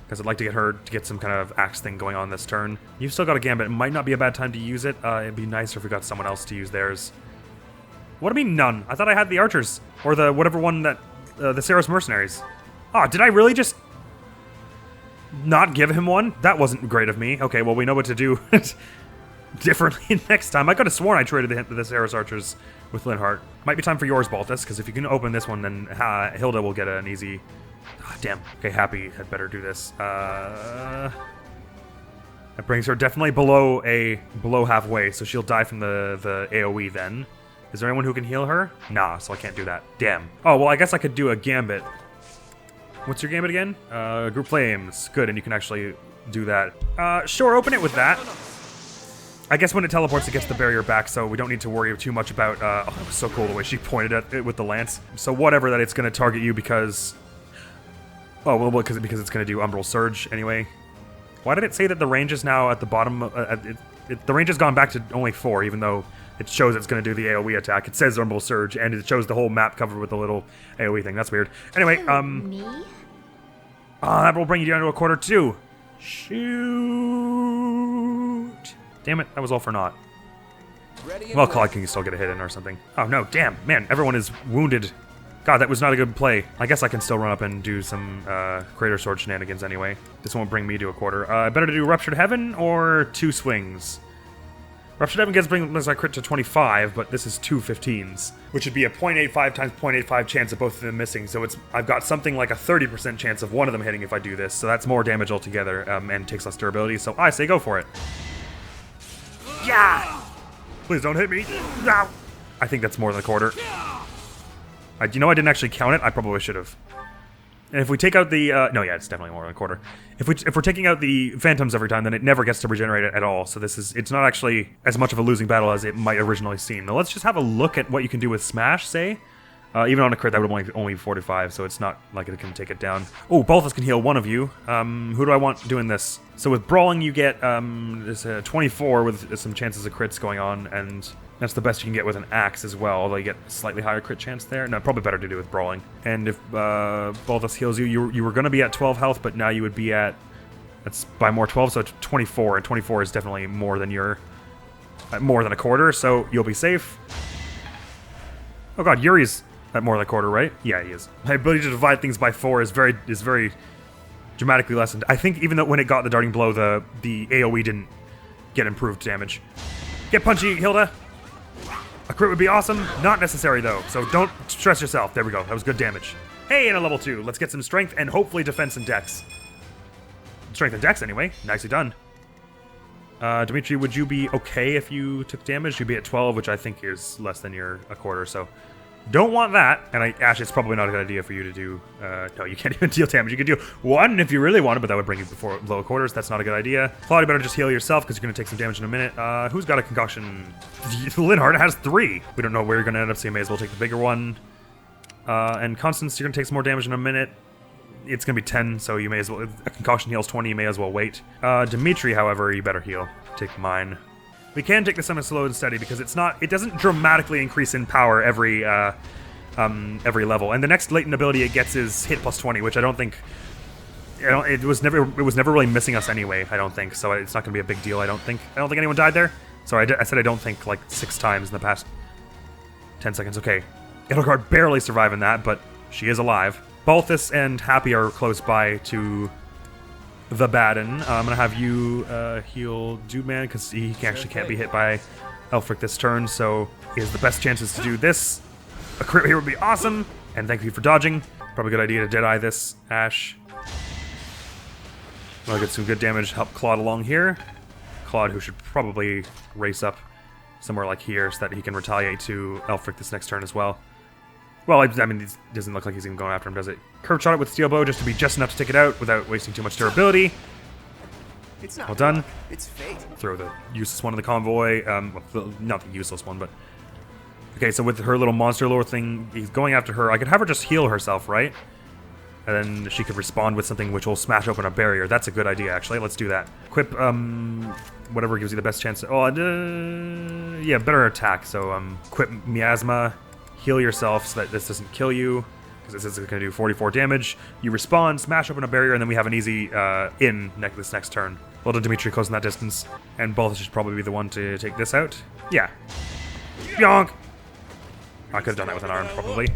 because I'd like to get her to get some kind of axe thing going on this turn. You've still got a gambit. It might not be a bad time to use it. It'd be nicer if we got someone else to use theirs. What do you mean none? I thought I had the archers. Or the whatever one that, the Saros mercenaries. Oh, did I really just not give him one? That wasn't great of me. Okay, well, we know what to do differently next time. I could have sworn I traded the Saros archers with Linhardt. Might be time for yours, Balthus, because if you can open this one, then Hilda will get an easy... Oh, damn. Okay, Happy had better do this. That brings her definitely below halfway, so she'll die from the AoE then. Is there anyone who can heal her? Nah, so I can't do that. Damn. Oh, well, I guess I could do a gambit. What's your gambit again? Group Flames. Good, and you can actually do that. Sure, open it with that. I guess when it teleports, it gets the barrier back, so we don't need to worry too much about... oh, that was so cool the way she pointed at it with the lance. So whatever that it's going to target you because... Oh, well, because it's going to do Umbral Surge anyway. Why did it say that the range is now at the bottom? The range has gone back to only 4, even though it shows it's going to do the AoE attack. It says Umbral Surge, and it shows the whole map covered with the little AoE thing. That's weird. Anyway,
Me?
that will bring you down to a quarter 2. Shoot. Damn it, that was all for naught. Well, Claude can still get a hit in or something. Oh no, damn, man, everyone is wounded. God, that was not a good play. I guess I can still run up and do some Crater Sword shenanigans anyway. This won't bring me to a quarter. Better to do Ruptured Heaven or 2 swings? Ruptured Heaven brings my crit to 25, but this is 2 15s, which would be a 0.85 times 0.85 chance of both of them missing. So I've got something like a 30% chance of one of them hitting if I do this. So that's more damage altogether, and takes less durability. So I say go for it. Yeah! Please don't hit me. No! I think that's more than a quarter. You know, I didn't actually count it. I probably should have. And if we take out the... no, yeah, it's definitely more than a quarter. If we're taking out the Phantoms every time, then it never gets to regenerate it at all. So it's not actually as much of a losing battle as it might originally seem. Now let's just have a look at what you can do with Smash, say. Even on a crit, that would only be 45, so it's not like it can take it down. Oh, Balthus can heal one of you. Who do I want doing this? So with Brawling, you get this 24 with some chances of crits going on, and that's the best you can get with an axe as well, although you get a slightly higher crit chance there. No, probably better to do with Brawling. And if Balthus heals you, you were going to be at 12 health, but now you would be at, that's by more 12, so 24, and 24 is definitely more than more than a quarter, so you'll be safe. Oh god, Yuri's at more than a quarter, right? Yeah, he is. My ability to divide things by 4 is very dramatically lessened. I think even though when it got the darting blow, the AoE didn't get improved damage. Get punchy, Hilda! A crit would be awesome. Not necessary, though, so don't stress yourself. There we go. That was good damage. Hey, and a level 2. Let's get some strength and hopefully defense and dex. Strength and dex, anyway. Nicely done. Dimitri, would you be okay if you took damage? You'd be at 12, which I think is less than a quarter, so... Don't want that. And Ash, it's probably not a good idea for you to do... no, you can't even deal damage. You could do 1 if you really wanted, but that would bring you before low quarters. That's not a good idea. Claudia, better just heal yourself, because you're going to take some damage in a minute. Who's got a concoction? Linhardt has 3. We don't know where you're going to end up, so you may as well take the bigger one. And Constance, you're going to take some more damage in a minute. It's going to be 10, so you may as well... A concoction heals 20, you may as well wait. Dimitri, however, you better heal. Take mine. We can take the summon slow and steady because it doesn't dramatically increase in power every level. And the next latent ability it gets is hit plus 20, which I don't think it was never really missing us anyway, I don't think. So it's not going to be a big deal, I don't think. I don't think anyone died there. Sorry, I said I don't think like 6 times in the past 10 seconds. Okay. Edelgard barely surviving that, but she is alive. Balthus and Happy are close by to the Baden. I'm gonna have you heal Dude Man because he actually can't be hit by Elfric this turn, so he has the best chances to do this. A crit here would be awesome, and thank you for dodging. Probably a good idea to Deadeye this, Ash. I'll get some good damage, help Claude along here. Claude, who should probably race up somewhere like here so that he can retaliate to Elfric this next turn as well. Well, I mean, it doesn't look like he's even going after him, does it? Curved shot it with Steel Bow just to be just enough to take it out without wasting too much durability.
It's not
well done.
luck, it's fate.
Throw the useless one in the convoy. Not the useless one, but... Okay, so with her little monster lore thing, he's going after her. I could have her just heal herself, right? And then she could respond with something which will smash open a barrier. That's a good idea, actually. Let's do that. Equip, whatever gives you the best chance to... Oh, yeah, better attack. So, equip Miasma. Heal yourself so that this doesn't kill you, because this is going to do 44 damage. You respawn, smash open a barrier, and then we have an easy this next turn. Well done, Dimitri, closing that distance. And Balthus should probably be the one to take this out. Yeah. Yonk! I could have done that with an arm, probably.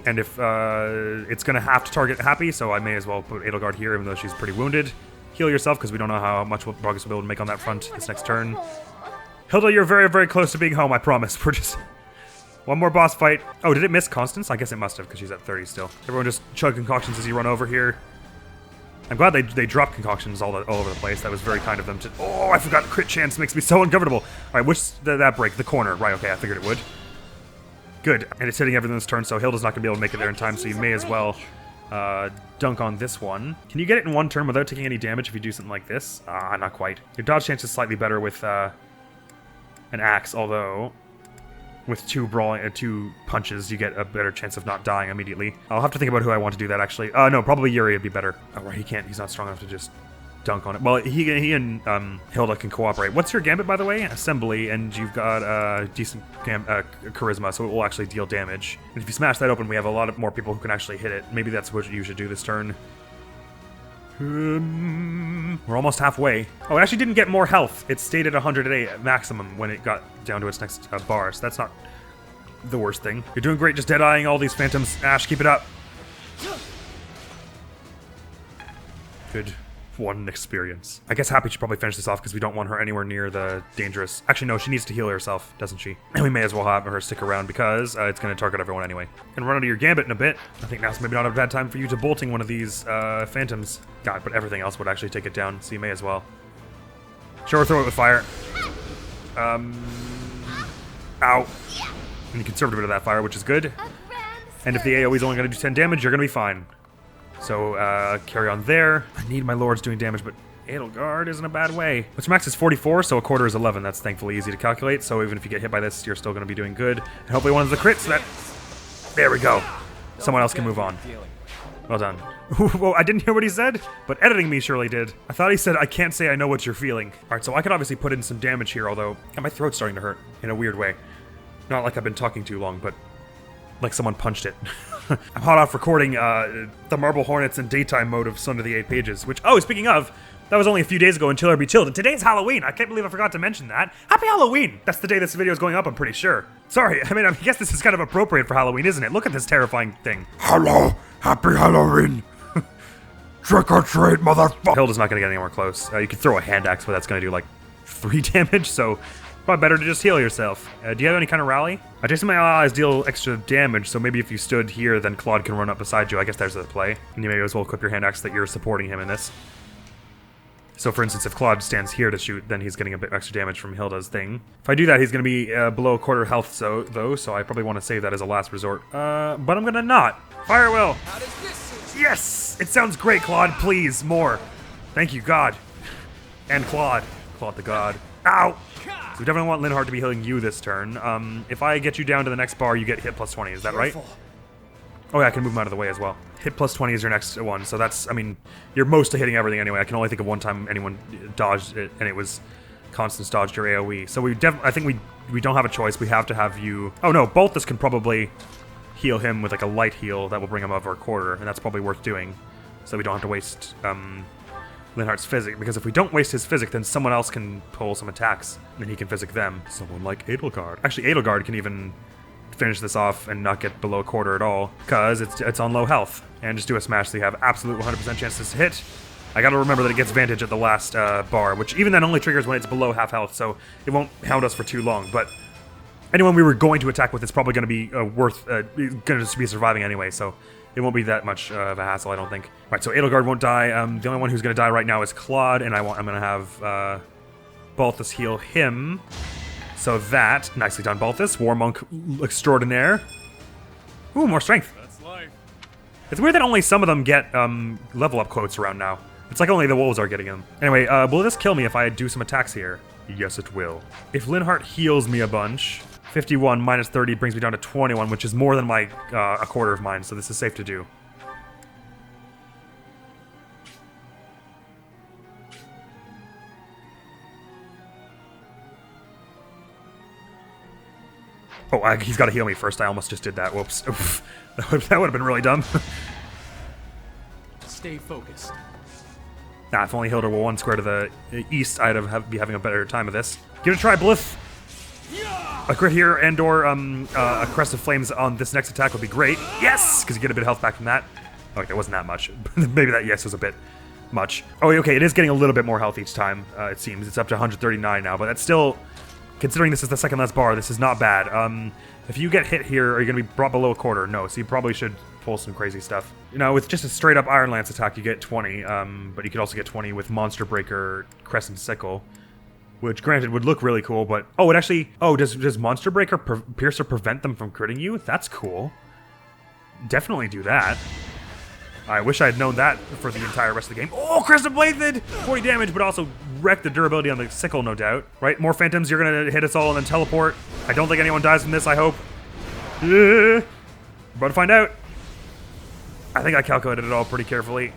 And if it's going to have to target Happy, so I may as well put Edelgard here, even though she's pretty wounded. Heal yourself, because we don't know how much progress we'll be able to make on that front this next turn. Hilda, you're very, very close to being home, I promise. We're just... One more boss fight. Oh, did it miss Constance? I guess it must have, because she's at 30 still. Everyone just chug concoctions as you run over here. I'm glad they dropped concoctions all over the place. That was very kind of them to... Oh, I forgot crit chance makes me so uncomfortable. All right, which that break? The corner. Right, okay, I figured it would. Good. And it's hitting everything this turn, so Hilda's not going to be able to make it there in time, so you may as well dunk on this one. Can you get it in one turn without taking any damage if you do something like this? Ah, not quite. Your dodge chance is slightly better with an axe, although... With 2 punches, you get a better chance of not dying immediately. I'll have to think about who I want to do that, actually. No, probably Yuri would be better. Oh, right, he can't. He's not strong enough to just dunk on it. Well, he and Hilda can cooperate. What's your gambit, by the way? Assembly, and you've got decent charisma, so it will actually deal damage. And if you smash that open, we have a lot more people who can actually hit it. Maybe that's what you should do this turn. We're almost halfway. Oh, it actually didn't get more health. It stayed at 108 maximum when it got down to its next bar, so that's not the worst thing. You're doing great just dead-eyeing all these phantoms. Ash, keep it up. Good. 1 experience. I guess Happy should probably finish this off because we don't want her anywhere near the dangerous... Actually, no, she needs to heal herself, doesn't she? And we may as well have her stick around because it's going to target everyone anyway. And run into your gambit in a bit. I think now's maybe not a bad time for you to bolting one of these phantoms. God, but everything else would actually take it down, so you may as well. Sure, throw it with fire. Ow. And you conserved a bit of that fire, which is good. And if the AoE is only going to do 10 damage, you're going to be fine. So, carry on there. I need my lords doing damage, but Edelgard isn't a bad way. Which max is 44, so a quarter is 11. That's thankfully easy to calculate, so even if you get hit by this, you're still going to be doing good. And hopefully one of the crits, so that... There we go. Someone else can move on. Well done. Whoa, I didn't hear what he said, but editing me surely did. I thought he said, I can't say I know what you're feeling. Alright, so I could obviously put in some damage here, although my throat's starting to hurt in a weird way. Not like I've been talking too long, but like someone punched it. I'm hot off recording the Marble Hornets in daytime mode of Sun to the 8 Pages, which, oh, speaking of, that was only a few days ago in Chill or Be Chilled, and today's Halloween. I can't believe I forgot to mention that. Happy Halloween! That's the day this video is going up, I'm pretty sure. Sorry, I mean, I guess this is kind of appropriate for Halloween, isn't it? Look at this terrifying thing. Hello! Happy Halloween! Trick or treat, motherfucker! Hilda's not gonna get anywhere close. You could throw a hand axe, but that's gonna do like 3 damage, so probably better to just heal yourself. Do you have any kind of rally? Tasting my allies deal extra damage, so maybe if you stood here, then Claude can run up beside you. I guess there's the play. And you may as well equip your hand axe that you're supporting him in this. So for instance, if Claude stands here to shoot, then he's getting a bit extra damage from Hilda's thing. If I do that, he's going to be below a quarter health, though, so I probably want to save that as a last resort. But I'm going to not. Fire will. Yes! It sounds great, Claude. Please, more. Thank you, God. And Claude. Claude the God. Ow! So we definitely want Linhardt to be healing you this turn. If I get you down to the next bar, you get hit plus 20. Is that right? Oh yeah, I can move him out of the way as well. Hit plus 20 is your next one, so that's, I mean, you're mostly hitting everything anyway. I can only think of one time anyone dodged it, and it was Constance dodged your AoE. So I think we don't have a choice. We have to have you... Oh no, Balthus can probably heal him with like a light heal that will bring him over a quarter, and that's probably worth doing. So we don't have to waste Linhardt's physic, because if we don't waste his physic, then someone else can pull some attacks, and he can physic them. Someone like Edelgard. Actually, Edelgard can even finish this off and not get below a quarter at all, because it's on low health. And just do a smash so you have absolute 100% chances to hit. I gotta remember that it gets advantage at the last bar, which even then only triggers when it's below half health, so it won't hound us for too long. But anyone we were going to attack with is probably going to be going to just be surviving anyway, so it won't be that much of a hassle, I don't think. Right, so Edelgard won't die. The only one who's going to die right now is Claude, and I'm going to have Balthus heal him. So that, nicely done, Balthus. War Monk extraordinaire. Ooh, more strength.
That's life.
It's weird that only some of them get level up quotes around now. It's like only the wolves are getting them. Anyway, will this kill me if I do some attacks here? Yes, it will. If Linhardt heals me a bunch, 51 minus 30 brings me down to 21, which is more than my a quarter of mine, so this is safe to do. Oh, he's got to heal me first. I almost just did that. Whoops. Oof. That would have been really dumb.
Stay focused.
Nah, if only Hilda were 1 square to the east, I'd be having a better time of this. Give it a try, Blyth. A crit here and/or a Crest of Flames on this next attack would be great. Yes, because you get a bit of health back from that. Okay, it wasn't that much. Maybe that yes was a bit much. Oh, okay, it is getting a little bit more health each time. It seems it's up to 139 now, but that's still, considering this is the second last bar, this is not bad. If you get hit here, are you going to be brought below a quarter? No, so you probably should pull some crazy stuff. You know, with just a straight up Iron Lance attack, you get 20, but you could also get 20 with Monster Breaker, Crescent Sickle, which granted would look really cool, but oh, it actually, oh, does Monster Breaker Piercer prevent them from critting you? That's cool. Definitely do that. I wish I had known that for the entire rest of the game. Oh, Crescent Blathed! 40 damage, but also wreck the durability on the sickle, no doubt. Right, more phantoms, you're gonna hit us all and then teleport. I don't think anyone dies from this, I hope. We're about to find out. I think I calculated it all pretty carefully.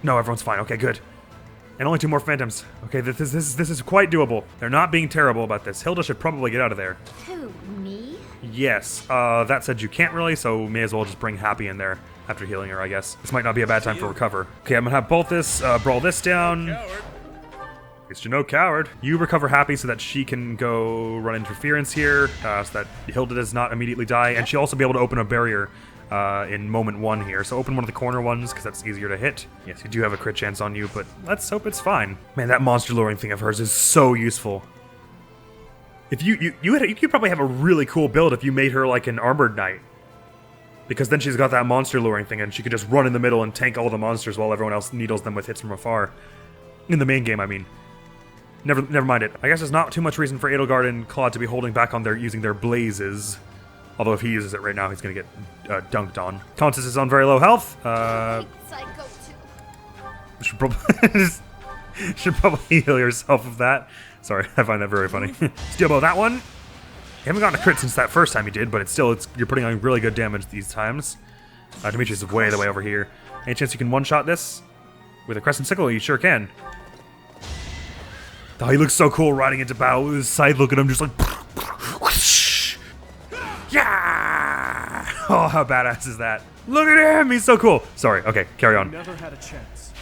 No, everyone's fine. Okay, good. And only 2 more phantoms. Okay, this is quite doable. They're not being terrible about this. Hilda should probably get out of there.
Who, me?
Yes. That said, you can't really, so may as well just bring Happy in there after healing her, I guess. This might not be a bad time for recover. Okay, I'm gonna have Balthus brawl this down.
Coward.
At least you know, coward. You recover Happy so that she can go run interference here, so that Hilda does not immediately die, and she'll also be able to open a barrier in moment 1 here. So open one of the corner ones, because that's easier to hit. Yes, you do have a crit chance on you, but let's hope it's fine. Man, that monster luring thing of hers is so useful. If you could probably have a really cool build if you made her like an armored knight. Because then she's got that monster luring thing, and she could just run in the middle and tank all the monsters while everyone else needles them with hits from afar. In the main game, I mean. Never mind it. I guess there's not too much reason for Edelgard and Claude to be holding back on using their blazes. Although if he uses it right now, he's gonna get dunked on. Constance is on very low health. Should probably heal yourself of that. Sorry, I find that very funny. Steel bow that one. You haven't gotten a crit since that first time you did, but you're putting on really good damage these times. Dimitri's way over here. Any chance you can one-shot this with a crescent sickle? You sure can. Oh, he looks so cool riding into battle with his scythe. Look at him, just like whoosh. Yeah! Oh, how badass is that? Look at him, he's so cool. Sorry, okay, carry on.
Never had a chance.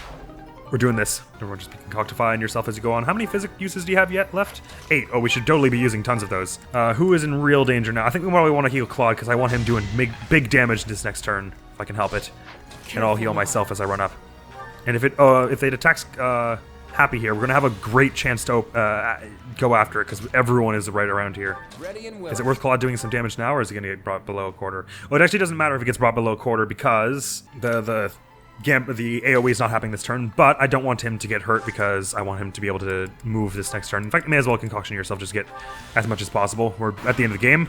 We're doing this. Everyone just be concoctifying yourself as you go on. How many physic uses do you have yet left? 8. Oh, we should totally be using tons of those. Who is in real danger now? I think we probably want to heal Claude because I want him doing big damage this next turn, if I can help it. And I'll heal myself as I run up. And if it attacks Happy here, we're gonna have a great chance to go after it because everyone is right around here. Is it worth Claude doing some damage now, or is he gonna get brought below a quarter? Well, it actually doesn't matter if it gets brought below a quarter because the AoE is not happening this turn, but I don't want him to get hurt because I want him to be able to move this next turn. In fact, you may as well concoction yourself, just get as much as possible. We're at the end of the game.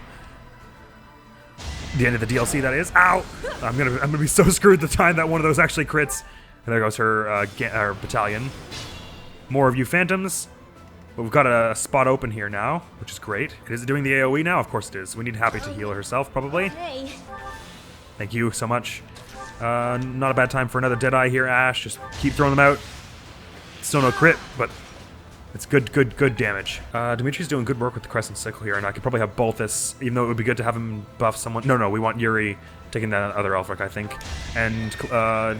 The end of the DLC, that is. Ow! I'm gonna be so screwed the time that one of those actually crits. And there goes her battalion. More of you phantoms. But we've got a spot open here now, which is great. Is it doing the AoE now? Of course it is. We need Happy to heal herself, probably.
Hey.
Thank you so much. Not a bad time for another Deadeye here, Ash. Just keep throwing them out. Still no crit, but it's good damage. Dimitri's doing good work with the Crescent Sickle here, and I could probably have Balthus, even though it would be good to have him buff someone. No, we want Yuri taking that other Elfric, I think. And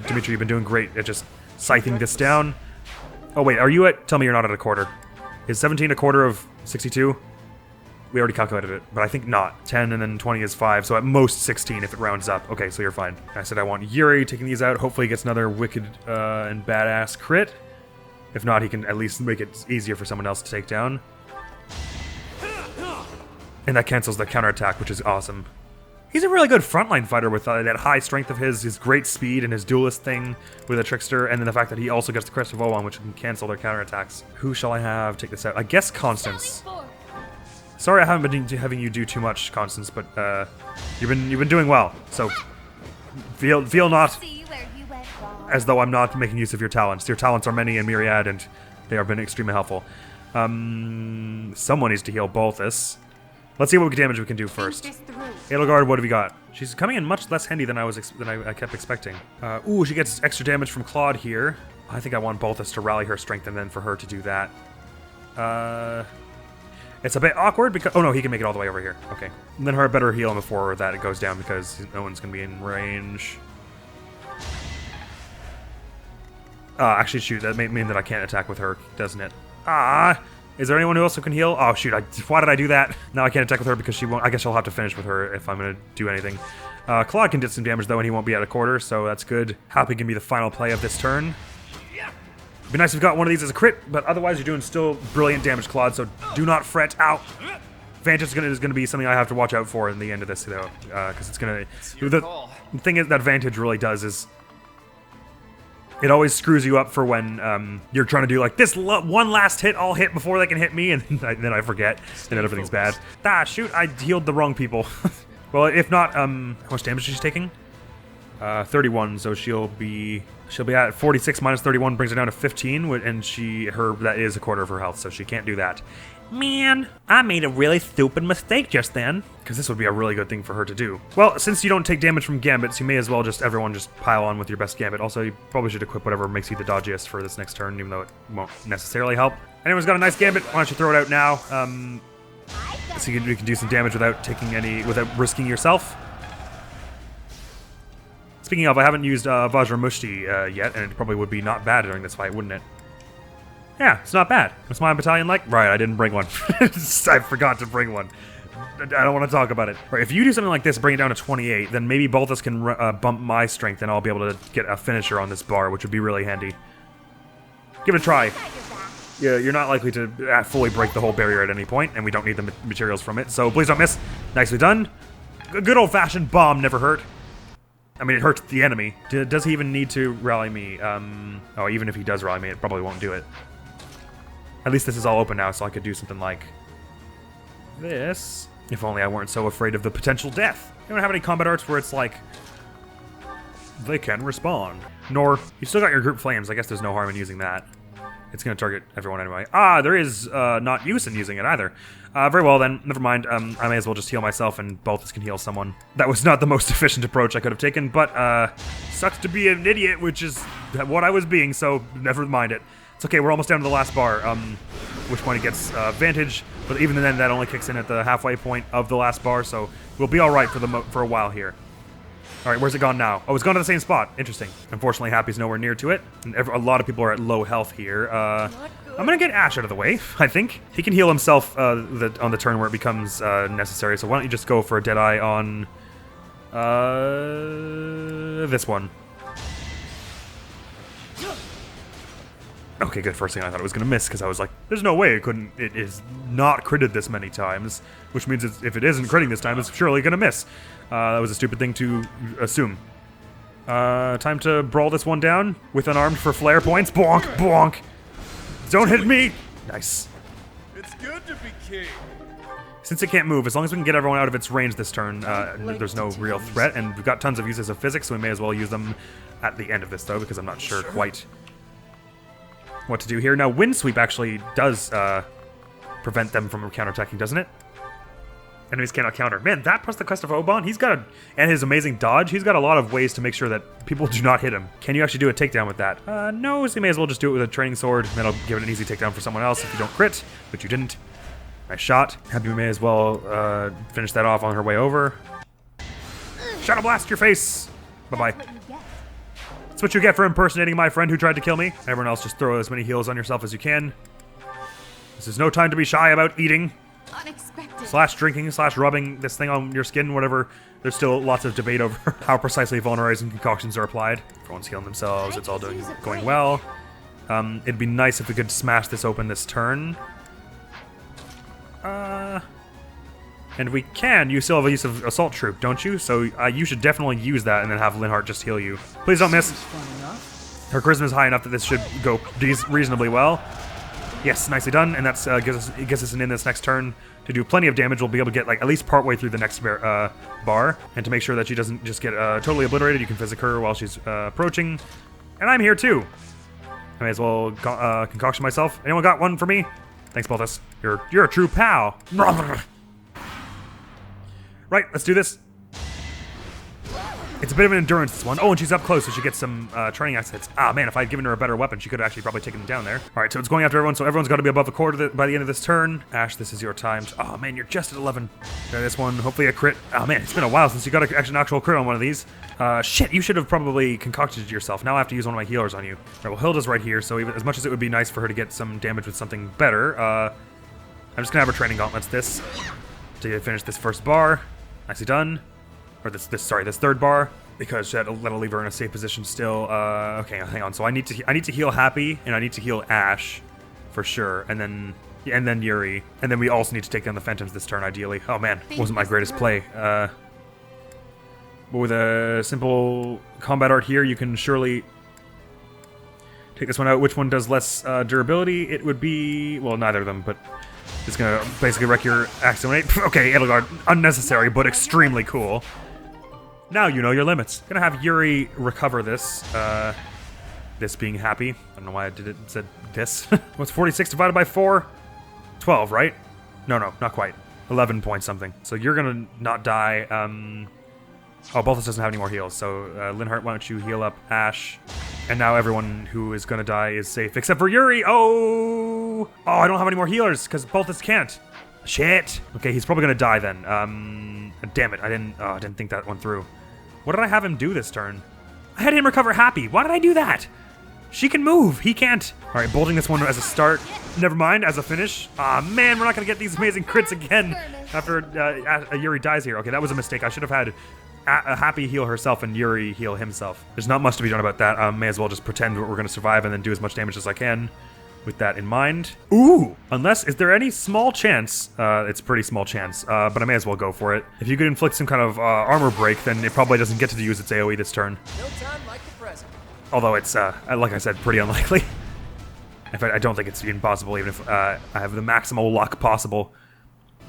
Dimitri, you've been doing great at just scything this down. Oh wait, are you at? Tell me you're not at a quarter. Is 17 a quarter of 62? We already calculated it, but I think not. 10 and then 20 is 5, so at most 16 if it rounds up. Okay, so you're fine. I said I want Yuri taking these out. Hopefully he gets another wicked and badass crit. If not, he can at least make it easier for someone else to take down. And that cancels the counterattack, which is awesome. He's a really good frontline fighter with that high strength of his great speed, and his duelist thing with a trickster, and then the fact that he also gets the Crest of Owan, which can cancel their counterattacks. Who shall I have take this out? I guess Constance. Sorry I haven't been having you do too much, Constance, but you've been doing well. So feel not as though I'm not making use of your talents. Your talents are many and myriad, and they have been extremely helpful. Someone needs to heal Balthus. Let's see what damage we can do first. Edelgard, what have you got? She's coming in much less handy than I kept expecting. Ooh, she gets extra damage from Claude here. I think I want Balthus to rally her strength and then for her to do that. It's a bit awkward because... Oh no, he can make it all the way over here. Okay. And then her better heal him before that it goes down because no one's going to be in range. Actually, shoot, that may mean that I can't attack with her, doesn't it? Is there anyone who else who can heal? Oh, shoot, why did I do that? Now I can't attack with her because she won't... I guess I'll have to finish with her if I'm going to do anything. Claude can do some damage, though, and he won't be at a quarter, so that's good. Happy can be the final play of this turn. It'd be nice if you got one of these as a crit, but otherwise you're doing still brilliant damage, Claude, so do not fret. Ow! Vantage is going to be something I have to watch out for in the end of this, though, because it's going to... The thing is that Vantage really does is... It always screws you up for when you're trying to do like this one last hit, I'll hit before they can hit me, and then I forget, and everything's bad. Shoot, I healed the wrong people. Well, if not, how much damage is she taking? 31, so she'll be at 46 minus 31 brings her down to 15, and that is a quarter of her health, so she can't do that. Man, I made a really stupid mistake just then. Because this would be a really good thing for her to do. Well, since you don't take damage from gambits, you may as well everyone just pile on with your best gambit. Also, you probably should equip whatever makes you the dodgiest for this next turn, even though it won't necessarily help. Anyone's got a nice gambit, why don't you throw it out now? So you can do some damage without risking yourself. Speaking of, I haven't used Vajra Mushti yet, and it probably would be not bad during this fight, wouldn't it? Yeah, it's not bad. What's my battalion like? Right, I didn't bring one. I forgot to bring one. I don't want to talk about it. Right, if you do something like this, bring it down to 28, then maybe Balthus can bump my strength and I'll be able to get a finisher on this bar, which would be really handy. Give it a try. Yeah, you're not likely to fully break the whole barrier at any point, and we don't need the materials from it, so please don't miss. Nicely done. Good old-fashioned bomb never hurt. I mean, it hurts the enemy. Does he even need to rally me? Oh, even if he does rally me, it probably won't do it. At least this is all open now, so I could do something like this. If only I weren't so afraid of the potential death. You don't have any combat arts where it's like, they can respond. Nor, you still got your group flames. I guess there's no harm in using that. It's going to target everyone anyway. Ah, there is not use in using it either. Very well then, never mind. I may as well just heal myself and Balthus can heal someone. That was not the most efficient approach I could have taken, but sucks to be an idiot, which is what I was being, so never mind it. It's okay, we're almost down to the last bar, which point it gets Vantage, but even then that only kicks in at the halfway point of the last bar, so we'll be alright for a while here. Alright, where's it gone now? Oh, it's gone to the same spot. Interesting. Unfortunately, Happy's nowhere near to it. And a lot of people are at low health here. I'm gonna get Ash out of the way, I think. He can heal himself on the turn where it becomes necessary, so why don't you just go for a Deadeye on this one. Okay, good. First thing I thought it was going to miss, because I was like, there's no way it is not critted this many times, which means if it isn't critting this time, it's surely going to miss. That was a stupid thing to assume. Time to brawl this one down with unarmed for flare points. Bonk, bonk. Don't hit me. Nice.
It's good to be king.
Since it can't move, as long as we can get everyone out of its range this turn, there's no real threat, and we've got tons of uses of physics, so we may as well use them at the end of this, though, because I'm not sure quite what to do here. Now, Wind Sweep actually does prevent them from counterattacking, doesn't it? Enemies cannot counter. Man, that plus the Crest of Oban, and his amazing dodge, he's got a lot of ways to make sure that people do not hit him. Can you actually do a takedown with that? No, so you may as well just do it with a training sword, and then I'll give it an easy takedown for someone else if you don't crit, but you didn't. Nice shot. Happy may as well finish that off on her way over. Shadow Blast your face! Bye-bye. That's what you get for impersonating my friend who tried to kill me. Everyone else, just throw as many heals on yourself as you can. This is no time to be shy about eating.
Unexpected.
Slash drinking, slash rubbing this thing on your skin, whatever. There's still lots of debate over how precisely vulnerizing concoctions are applied. Everyone's healing themselves, it's all going well. It'd be nice if we could smash this open this turn. And we can. You still have a use of Assault Troop, don't you? So you should definitely use that and then have Linhardt just heal you. Please don't miss. Her charisma is high enough that this should go reasonably well. Yes, nicely done. And that gives us an in this next turn to do plenty of damage. We'll be able to get like at least partway through the next bar. And to make sure that she doesn't just get totally obliterated, you can physic her while she's approaching. And I'm here too. I may as well concoction myself. Anyone got one for me? Thanks, Balthus. You're a true pal. Right, let's do this. It's a bit of an endurance, this one. Oh, and she's up close, so she gets some training assets. Ah, man, if I had given her a better weapon, she could have actually probably taken them down there. All right, so it's going after everyone, so everyone's got to be above a quarter by the end of this turn. Ash, this is your time. Oh, man, you're just at 11. This one, hopefully a crit. Oh, man, it's been a while since you got an actual crit on one of these. Shit, you should have probably concocted it yourself. Now I have to use one of my healers on you. All right, well, Hilda's right here, so even as much as it would be nice for her to get some damage with something better, I'm just going to have her training gauntlets this to finish this first bar. Nicely done. Or this third bar, because that'll leave her in a safe position still. Okay, hang on. So I need to heal Happy, and I need to heal Ash, for sure, and then Yuri, and then we also need to take down the Phantoms this turn, ideally. Oh man, wasn't my greatest play. But with a simple combat art here, you can surely take this one out. Which one does less durability? It would be, well, neither of them, but it's gonna basically wreck your Axonate. Okay, Edelgard, unnecessary, but extremely cool. Now you know your limits. Gonna have Yuri recover this. This being Happy. I don't know why I said this. What's 46 divided by 4? 12, right? No, not quite. 11 point something. So you're gonna not die. Oh, Balthus doesn't have any more heals, so Linhardt, why don't you heal up Ash? And now everyone who is gonna die is safe, except for Yuri! Oh, I don't have any more healers, because Balthus can't. Shit! Okay, he's probably gonna die then. Damn it, I didn't think that one through. What did I have him do this turn? I had him recover Happy. Why did I do that? She can move, he can't. All right, bolting this one as a start. Never mind, as a finish. Ah, man, we're not gonna get these amazing crits again. after Yuri dies here. Okay, that was a mistake. I should have had a Happy heal herself and Yuri heal himself. There's not much to be done about that. May as well just pretend we're going to survive and then do as much damage as I can with that in mind. Ooh! Unless, is there any small chance? It's a pretty small chance, but I may as well go for it. If you could inflict some kind of armor break, then it probably doesn't get to use its AoE this turn.
No time like the present.
Although it's, like I said, pretty unlikely. In fact, I don't think it's even possible, even if I have the maximal luck possible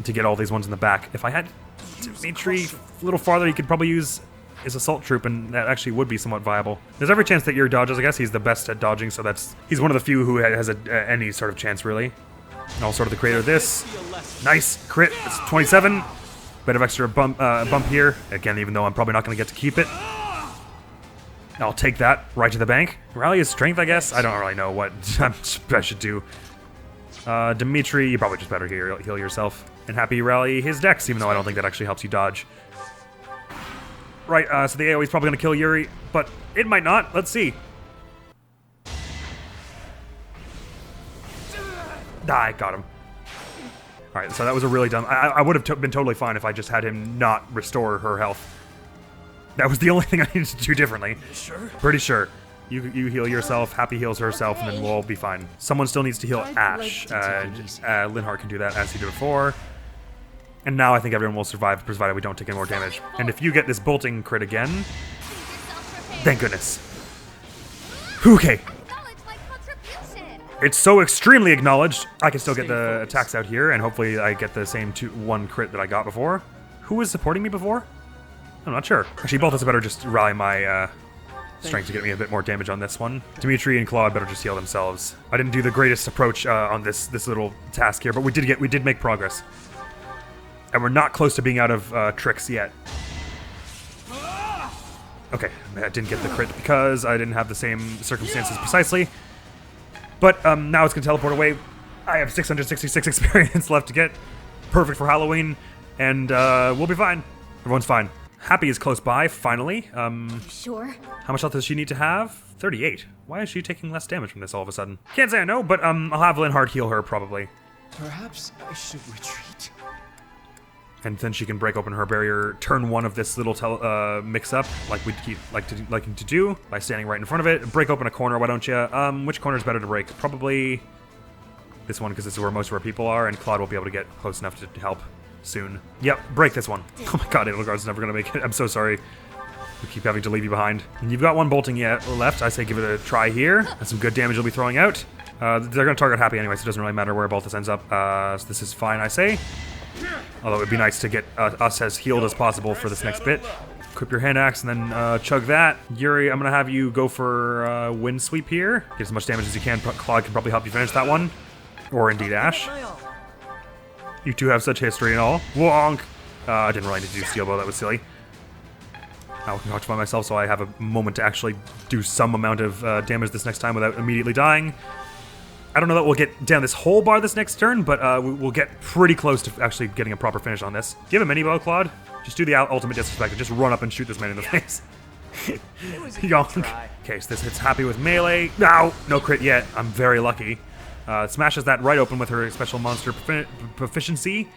to get all these ones in the back. If I had Dimitri a little farther, he could probably use his assault troop, and that actually would be somewhat viable. There's every chance that Yuri dodges. I guess he's the best at dodging, so he's one of the few who has any sort of chance, really. And also the creator of this. Nice crit. It's 27. Bit of extra bump here. Again, even though I'm probably not going to get to keep it. I'll take that right to the bank. Rally his strength, I guess. I don't really know what I should do. Dimitri, you probably just better heal yourself. And Happy rally his dex, even though I don't think that actually helps you dodge. Right, so the AoE is probably going to kill Yuri, but it might not. Let's see. I got him. Alright, so that was a really dumb... I would have been totally fine if I just had him not restore her health. That was the only thing I needed to do differently.
Sure?
Pretty sure. You heal yourself, Happy heals herself, and then we'll all be fine. Someone still needs to heal Ash. Linhardt can do that as he did before. And now I think everyone will survive, provided we don't take any more damage. And if you get this bolting crit again... Thank goodness. Okay. It's so extremely acknowledged. I can still get the attacks out here, and hopefully I get the same 1 crit that I got before. Who was supporting me before? I'm not sure. Actually, both of us better just rally my strength to get me a bit more damage on this one. Dimitri and Claude better just heal themselves. I didn't do the greatest approach on this little task here, but we did make progress. And we're not close to being out of tricks yet. Okay, I didn't get the crit because I didn't have the same circumstances precisely. But now it's going to teleport away. I have 666 experience left to get. Perfect for Halloween. And we'll be fine. Everyone's fine. Happy is close by, finally.
Sure.
How much health does she need to have? 38. Why is she taking less damage from this all of a sudden? Can't say I know, but I'll have Linhardt heal her, probably.
Perhaps I should retreat.
And then she can break open her barrier, turn 1 of this little mix-up, like we'd liking to do, by standing right in front of it. Break open a corner, why don't you? Which corner is better to break? Probably this one, because this is where most of our people are, and Claude will be able to get close enough to help soon. Yep, break this one. Oh my god, Edelgard's never gonna make it. I'm so sorry. We keep having to leave you behind. And you've got 1 bolting yet left. I say give it a try here. That's some good damage you'll be throwing out. They're gonna target Happy anyway, so it doesn't really matter where Balthus ends up. So this is fine, I say. Although it would be nice to get us as healed as possible for this next bit. Equip your hand axe and then chug that. Yuri, I'm gonna have you go for wind sweep here. Get as much damage as you can. Claude can probably help you finish that one. Or indeed Ash. You two have such history and all. Wonk! I didn't really need to do steel bow, that was silly. I can talk to myself so I have a moment to actually do some amount of damage this next time without immediately dying. I don't know that we'll get down this whole bar this next turn, but we'll get pretty close to actually getting a proper finish on this. Do you have a mini bow, Claude? Just do the ultimate disrespect and just run up and shoot this man in the face. Yonk. Okay, so this hits Happy with melee. No, no crit yet. I'm very lucky. Smashes that right open with her special monster proficiency.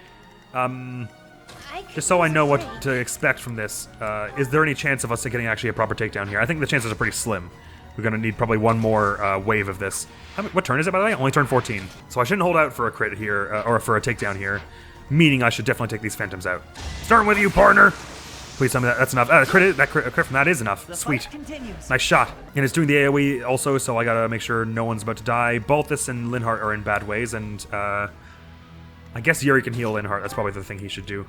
Just so I know what to expect from this, is there any chance of us getting actually a proper takedown here? I think the chances are pretty slim. We're going to need probably 1 more wave of this. What turn is it, by the way? Only turn 14. So I shouldn't hold out for a crit here, or for a takedown here. Meaning I should definitely take these phantoms out. Starting with you, partner! Please tell me that's enough. A crit from that is enough. Sweet. Nice shot. And it's doing the AoE also, so I gotta make sure no one's about to die. Balthus and Linhardt are in bad ways, and I guess Yuri can heal Linhardt. That's probably the thing he should do.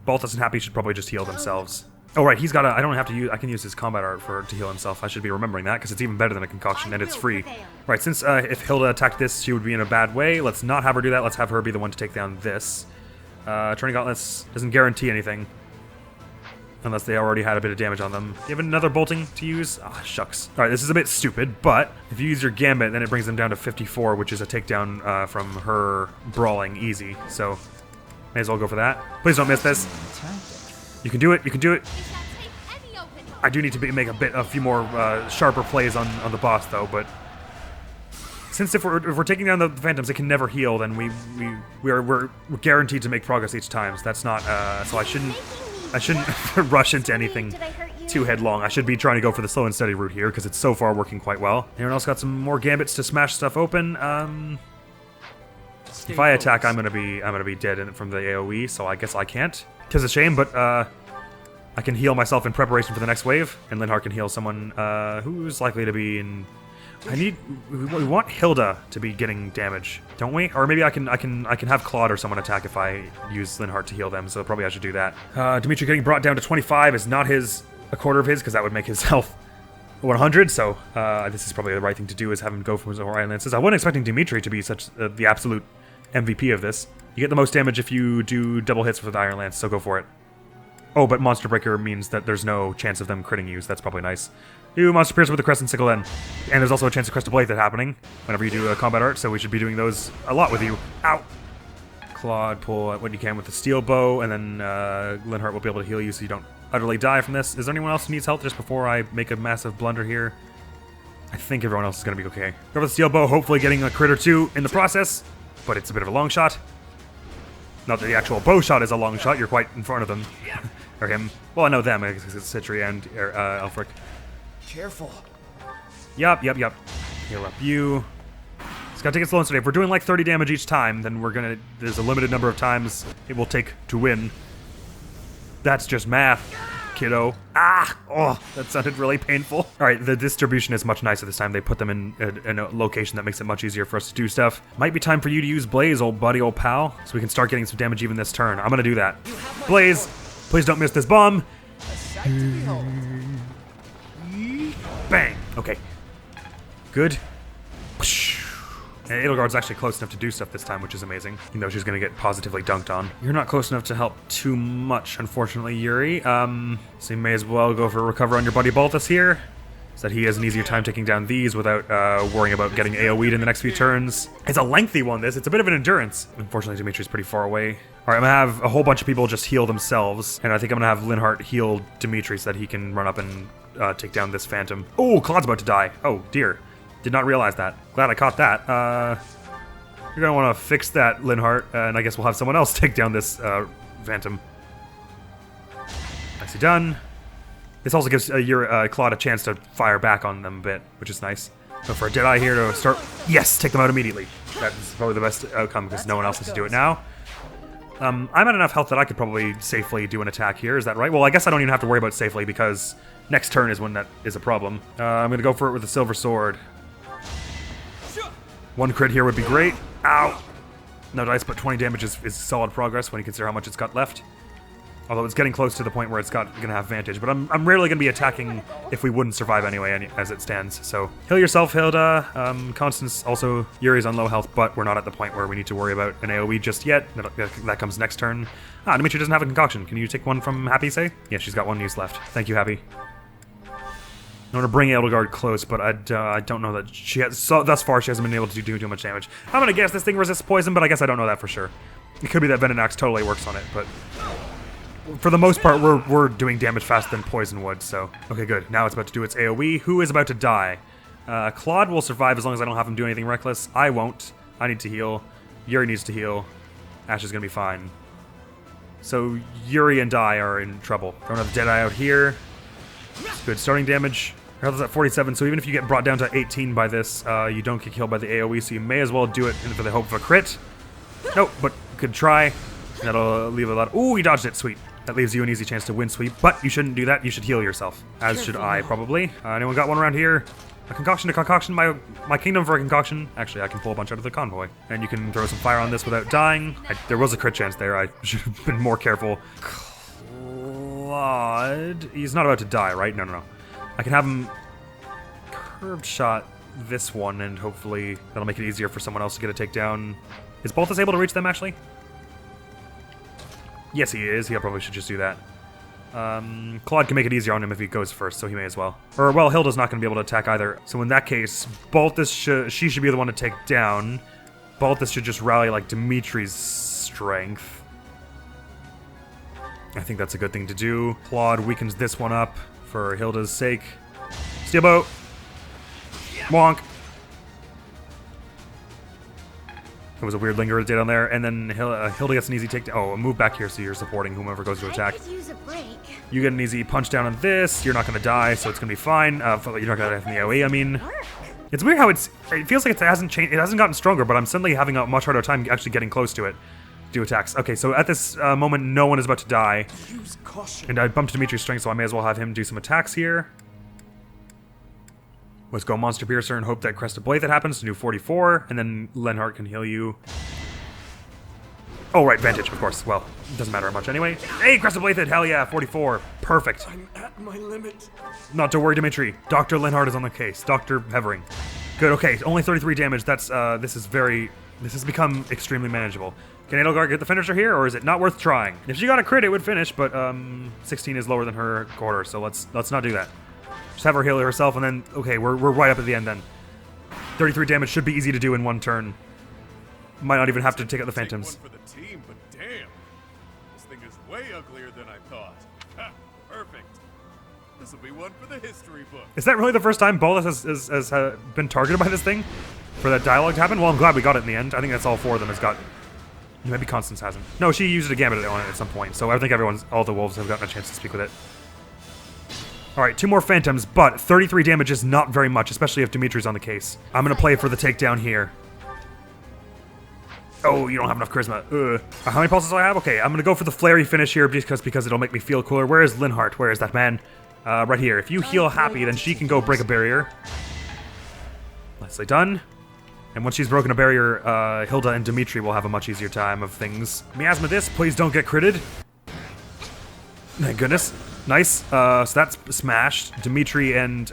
Balthus and Happy should probably just heal themselves. Oh right, he's got I don't have to use, I can use his combat art to heal himself. I should be remembering that, because it's even better than a concoction, and it's free. Right, since if Hilda attacked this, she would be in a bad way. Let's not have her do that. Let's have her be the one to take down this. Turning Gauntlets doesn't guarantee anything. Unless they already had a bit of damage on them. Do you have another bolting to use? Ah, shucks. Alright, this is a bit stupid, but if you use your Gambit, then it brings them down to 54, which is a takedown from her brawling easy. So, may as well go for that. Please don't miss this. You can do it, you can do it. I do need to make a few more sharper plays on the boss though, but since if we're taking down the phantoms, it can never heal, then we're guaranteed to make progress each time. So that's not. So I shouldn't rush into anything too headlong. I should be trying to go for the slow and steady route here because it's so far working quite well. Anyone else got some more gambits to smash stuff open? If I attack, I'm gonna be dead from the AOE. So I guess I can't. Tis a shame, but I can heal myself in preparation for the next wave, and Linhardt can heal someone who's likely to be in. We want Hilda to be getting damage, don't we? Or maybe I can have Claude or someone attack if I use Linhardt to heal them. So probably I should do that. Dimitri getting brought down to 25 is not a quarter of his, because that would make his health 100. So this is probably the right thing to do, is have him go for his Iron Lances. I wasn't expecting Dimitri to be such the absolute MVP of this. You get the most damage if you do double hits with Iron Lance, so go for it. Oh, but Monster Breaker means that there's no chance of them critting you, so that's probably nice. Do Monster Pierce with the Crescent Sickle then. And there's also a chance of Crest of Blythe happening whenever you do a combat art, so we should be doing those a lot with you. Ow! Claude, pull what you can with the Steel Bow, and then Linhardt will be able to heal you so you don't utterly die from this. Is there anyone else who needs help just before I make a massive blunder here? I think everyone else is going to be okay. Go for the Steel Bow, hopefully getting a crit or two in the process, but it's a bit of a long shot. Not that the actual bow shot is a long shot, you're quite in front of them. Or him. Well, I know them, because it's Citri and Elfric.
Careful.
Yup. Heal up you. Just gotta take it slow and steady. If we're doing like 30 damage each time, then there's a limited number of times it will take to win. That's just math, kiddo. Oh, that sounded really painful. Alright, the distribution is much nicer this time. They put them in a location that makes it much easier for us to do stuff. Might be time for you to use Blaze, old buddy, old pal, so we can start getting some damage even this turn. I'm gonna do that. Blaze, please don't miss this bomb. Bang! Okay. Good. And Edelgard's actually close enough to do stuff this time, which is amazing. Even though she's going to get positively dunked on. You're not close enough to help too much, unfortunately, Yuri. So you may as well go for a recover on your buddy Balthus here, so that he has an easier time taking down these without worrying about getting AoE'd in the next few turns. It's a lengthy one, this. It's a bit of an endurance. Unfortunately, Dimitri's pretty far away. Alright, I'm gonna have a whole bunch of people just heal themselves, and I think I'm gonna have Linhardt heal Dimitri so that he can run up and take down this phantom. Oh, Claude's about to die. Oh, dear. Did not realize that. Glad I caught that. You're gonna want to fix that, Linhardt, and I guess we'll have someone else take down this phantom. Nicely done. This also gives Claude a chance to fire back on them a bit, which is nice. Go for a Deadeye here to start. Yes, take them out immediately. That's probably the best outcome because no one else has to do it now. I'm at enough health that I could probably safely do an attack here. Is that right? Well, I guess I don't even have to worry about safely because next turn is when that is a problem. I'm going to go for it with the Silver Sword. One crit here would be great. Ow! No dice, but 20 damage is solid progress when you consider how much it's got left. Although it's getting close to the point where it's going to have advantage. But I'm rarely going to be attacking if we wouldn't survive anyway, as it stands. So heal yourself, Hilda. Constance, also, Yuri's on low health, but we're not at the point where we need to worry about an AoE just yet. That comes next turn. Dimitri doesn't have a concoction. Can you take one from Happy, say? Yeah, she's got one use left. Thank you, Happy. I want to bring Edelgard close, but I don't know that she has. So thus far, she hasn't been able to do too much damage. I'm gonna guess this thing resists poison, but I guess I don't know that for sure. It could be that Venom Axe totally works on it, but for the most part, we're doing damage faster than poison would. So okay, good. Now it's about to do its AOE. Who is about to die? Claude will survive as long as I don't have him do anything reckless. I won't. I need to heal. Yuri needs to heal. Ash is gonna be fine. So Yuri and Dai are in trouble. Throwing another Deadeye out here. Good starting damage. Her health is at 47, so even if you get brought down to 18 by this, you don't get killed by the AoE, so you may as well do it for the hope of a crit. Nope, but could try. That'll leave a lot. Ooh, he dodged it. Sweet. That leaves you an easy chance to win sweep, but you shouldn't do that. You should heal yourself, as should I, probably. Anyone got one around here? A concoction, my kingdom for a concoction. Actually, I can pull a bunch out of the convoy. And you can throw some fire on this without dying. There was a crit chance there. I should have been more careful. Claude. He's not about to die, right? No. I can have him curved shot this one, and hopefully that'll make it easier for someone else to get a takedown. Is Balthus able to reach them, actually? Yes, he is. He probably should just do that. Claude can make it easier on him if he goes first, so he may as well. Or, well, Hilda's not going to be able to attack either. So in that case, Balthus she should be the one to take down. Balthus should just rally, like, Dimitri's strength. I think that's a good thing to do. Claude weakens this one up for Hilda's sake. Steel bow. Wonk. It was a weird linger it did on there. And then Hilda gets an easy takedown. Oh, move back here so you're supporting whomever goes to attack.
I could use a break.
You get an easy punch down on this. You're not going to die, so it's going to be fine. You're not going to die from the AoE, I mean. It's weird how it feels like it hasn't changed. It hasn't gotten stronger, but I'm suddenly having a much harder time actually getting close to it. Do attacks. Okay, so at this moment, no one is about to die.
Use caution.
And I bumped Dimitri's strength, so I may as well have him do some attacks here. Let's go Monster Piercer and hope that Crest of Byleth happens to do 44, and then Lenhart can heal you. Oh, right, Vantage, of course. Well, it doesn't matter much anyway. Hey, Crest of Byleth, hell yeah, 44. Perfect.
I'm at my limit.
Not to worry, Dimitri. Dr. Lenhart is on the case. Dr. Hevering. Good, okay, only 33 damage. That's, this has become extremely manageable. Can Edelgard get the finisher here, or is it not worth trying? If she got a crit, it would finish, but 16 is lower than her quarter, so let's not do that. Just have her heal herself, and then, okay, we're right up at the end then. 33 damage should be easy to do in one turn. Might not even have to take out the phantoms.
One for the team, but damn, this thing is way uglier than I thought. Ha, perfect. This will be one for the history book.
Is that really the first time Byleth has been targeted by this thing? For that dialogue to happen? Well, I'm glad we got it in the end. I think that's all 4 of them has got. Maybe Constance hasn't. No, she used it again on it at some point, so I think all the wolves have gotten a chance to speak with it. Alright, 2 more phantoms, but 33 damage is not very much, especially if Dimitri's on the case. I'm gonna play for the takedown here. Oh, you don't have enough charisma. Ugh. How many pulses do I have? Okay, I'm gonna go for the flary finish here because it'll make me feel cooler. Where is Lenhart? Where is that man? Right here. If you heal Happy, then she can go break a barrier. Nicely done. And once she's broken a barrier, Hilda and Dimitri will have a much easier time of things. Miasma this, please don't get critted. Thank goodness. Nice. So that's smashed. Dimitri and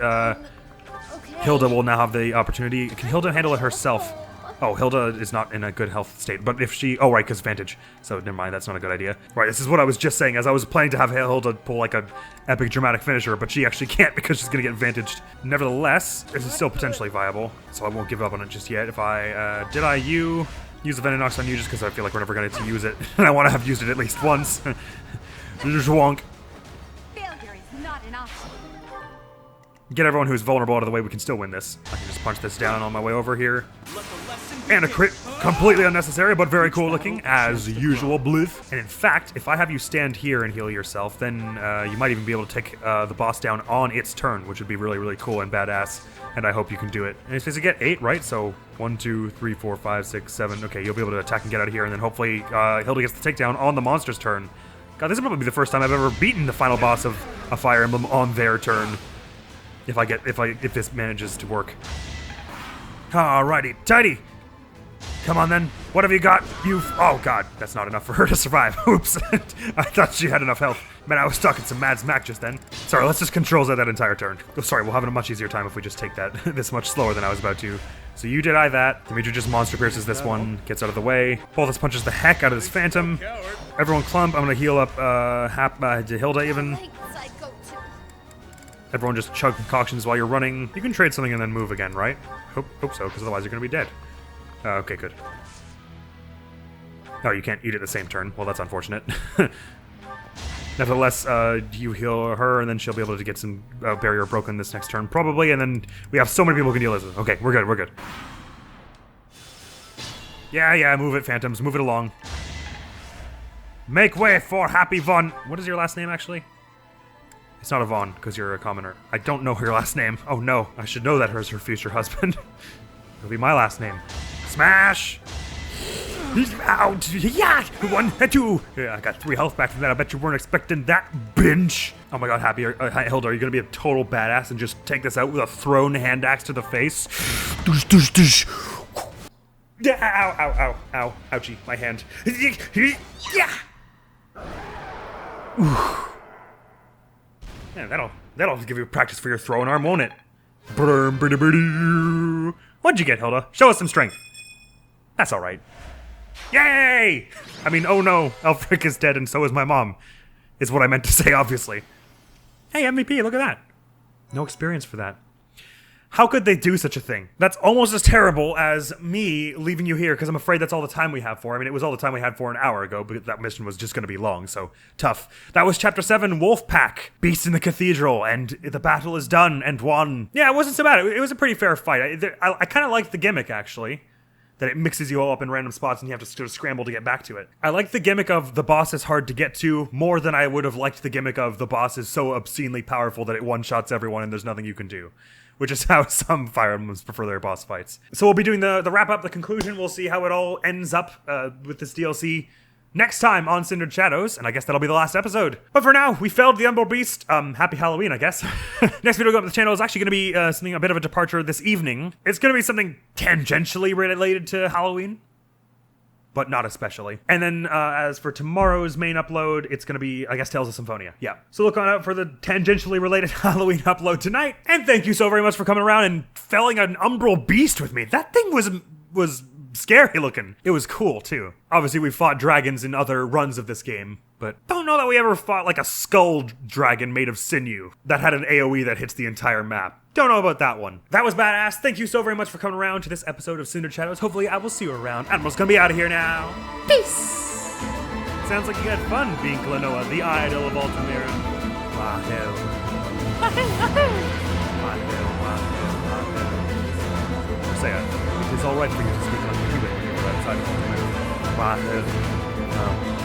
Hilda will now have the opportunity. Can Hilda handle it herself? Oh, Hilda is not in a good health state. But if she... Oh, right, because Vantage. So never mind, that's not a good idea. Right, this is what I was just saying, as I was planning to have Hilda pull like a epic dramatic finisher, but she actually can't because she's going to get Vantaged. Nevertheless, this is still potentially viable, so I won't give up on it just yet. If I... use the Veninox on you just because I feel like we're never going to use it. And I want to have used it at least once. Zwonk.
Failure is not an option.
Get everyone who's vulnerable out of the way, we can still win this. I can just punch this down on my way over here. And a crit, completely unnecessary, but very cool looking, as usual, Blyth. And in fact, if I have you stand here and heal yourself, then you might even be able to take the boss down on its turn, which would be really, really cool and badass. And I hope you can do it. And it's supposed to get 8, right? So 1, 2, 3, 4, 5, 6, 7. Okay, you'll be able to attack and get out of here, and then hopefully Hilda gets the takedown on the monster's turn. God, this is probably the first time I've ever beaten the final boss of a Fire Emblem on their turn. If this manages to work. Alrighty, tidy. Come on then. What have you got? Oh god, that's not enough for her to survive. Oops. I thought she had enough health. Man, I was talking some mad smack just then. Sorry, let's just control that entire turn. Oh, sorry, we'll have a much easier time if we just take that this much slower than I was about to. So you did that. Dimitri just monster pierces this one, gets out of the way. Balthus punches the heck out of this phantom. Everyone clump. I'm gonna heal up Hilda even. Everyone just chug concoctions while you're running. You can trade something and then move again, right? Hope so, because otherwise you're gonna be dead. Okay, good. Oh, you can't eat it the same turn. Well, that's unfortunate. Nevertheless, you heal her, and then she'll be able to get some barrier broken this next turn, probably, and then we have so many people who can deal with it. Okay, we're good. Yeah, move it, Phantoms. Move it along. Make way for Happy Von... What is your last name, actually? It's not a Von, because you're a commoner. I don't know her last name. Oh, no. I should know that her is her future husband. It'll be my last name. Smash! He's out! Yeah! 1 and 2! Yeah, I got 3 health back from that. I bet you weren't expecting that, binge! Oh my god, Hilda, are you gonna be a total badass and just take this out with a thrown hand axe to the face? Ow. Ouchie, my hand. Yeah! Yeah, that'll give you practice for your throwing arm, won't it? What'd you get, Hilda? Show us some strength. That's alright. Yay! I mean, oh no, Elfric is dead and so is my mom. Is what I meant to say, obviously. Hey, MVP, look at that. No experience for that. How could they do such a thing? That's almost as terrible as me leaving you here because I'm afraid that's all the time we have for. I mean, it was all the time we had for an hour ago, but that mission was just going to be long, so tough. That was Chapter 7, Wolfpack. Beast in the Cathedral, and the battle is done and won. Yeah, it wasn't so bad. It was a pretty fair fight. I kind of liked the gimmick, actually. that it mixes you all up in random spots and you have to sort of scramble to get back to it. I like the gimmick of the boss is hard to get to more than I would have liked the gimmick of the boss is so obscenely powerful that it one-shots everyone and there's nothing you can do, which is how some Fire Emblems prefer their boss fights. So we'll be doing the wrap-up, the conclusion. We'll see how it all ends up with this DLC next time on Cindered Shadows, and I guess that'll be the last episode. But for now, we felled the Umbral Beast. Happy Halloween, I guess. Next video going up the channel is actually going to be something a bit of a departure this evening. It's going to be something tangentially related to Halloween, but not especially. And then as for tomorrow's main upload, it's going to be, I guess, Tales of Symphonia. Yeah. So look on out for the tangentially related Halloween upload tonight. And thank you so very much for coming around and felling an Umbral Beast with me. That thing was scary looking. It was cool too. Obviously we fought dragons in other runs of this game, but don't know that we ever fought like a skull dragon made of sinew that had an AoE that hits the entire map. Don't know about that one. That was badass. Thank you so very much for coming around to this episode of Cindered Shadows. Hopefully I will see you around. Admiral's gonna be out of here now. Peace! Sounds like you had fun being Glenoa, the idol of Altamira. Wahoo. Say it is alright for you to speak like you do when you're outside of Altamira. Wahoo.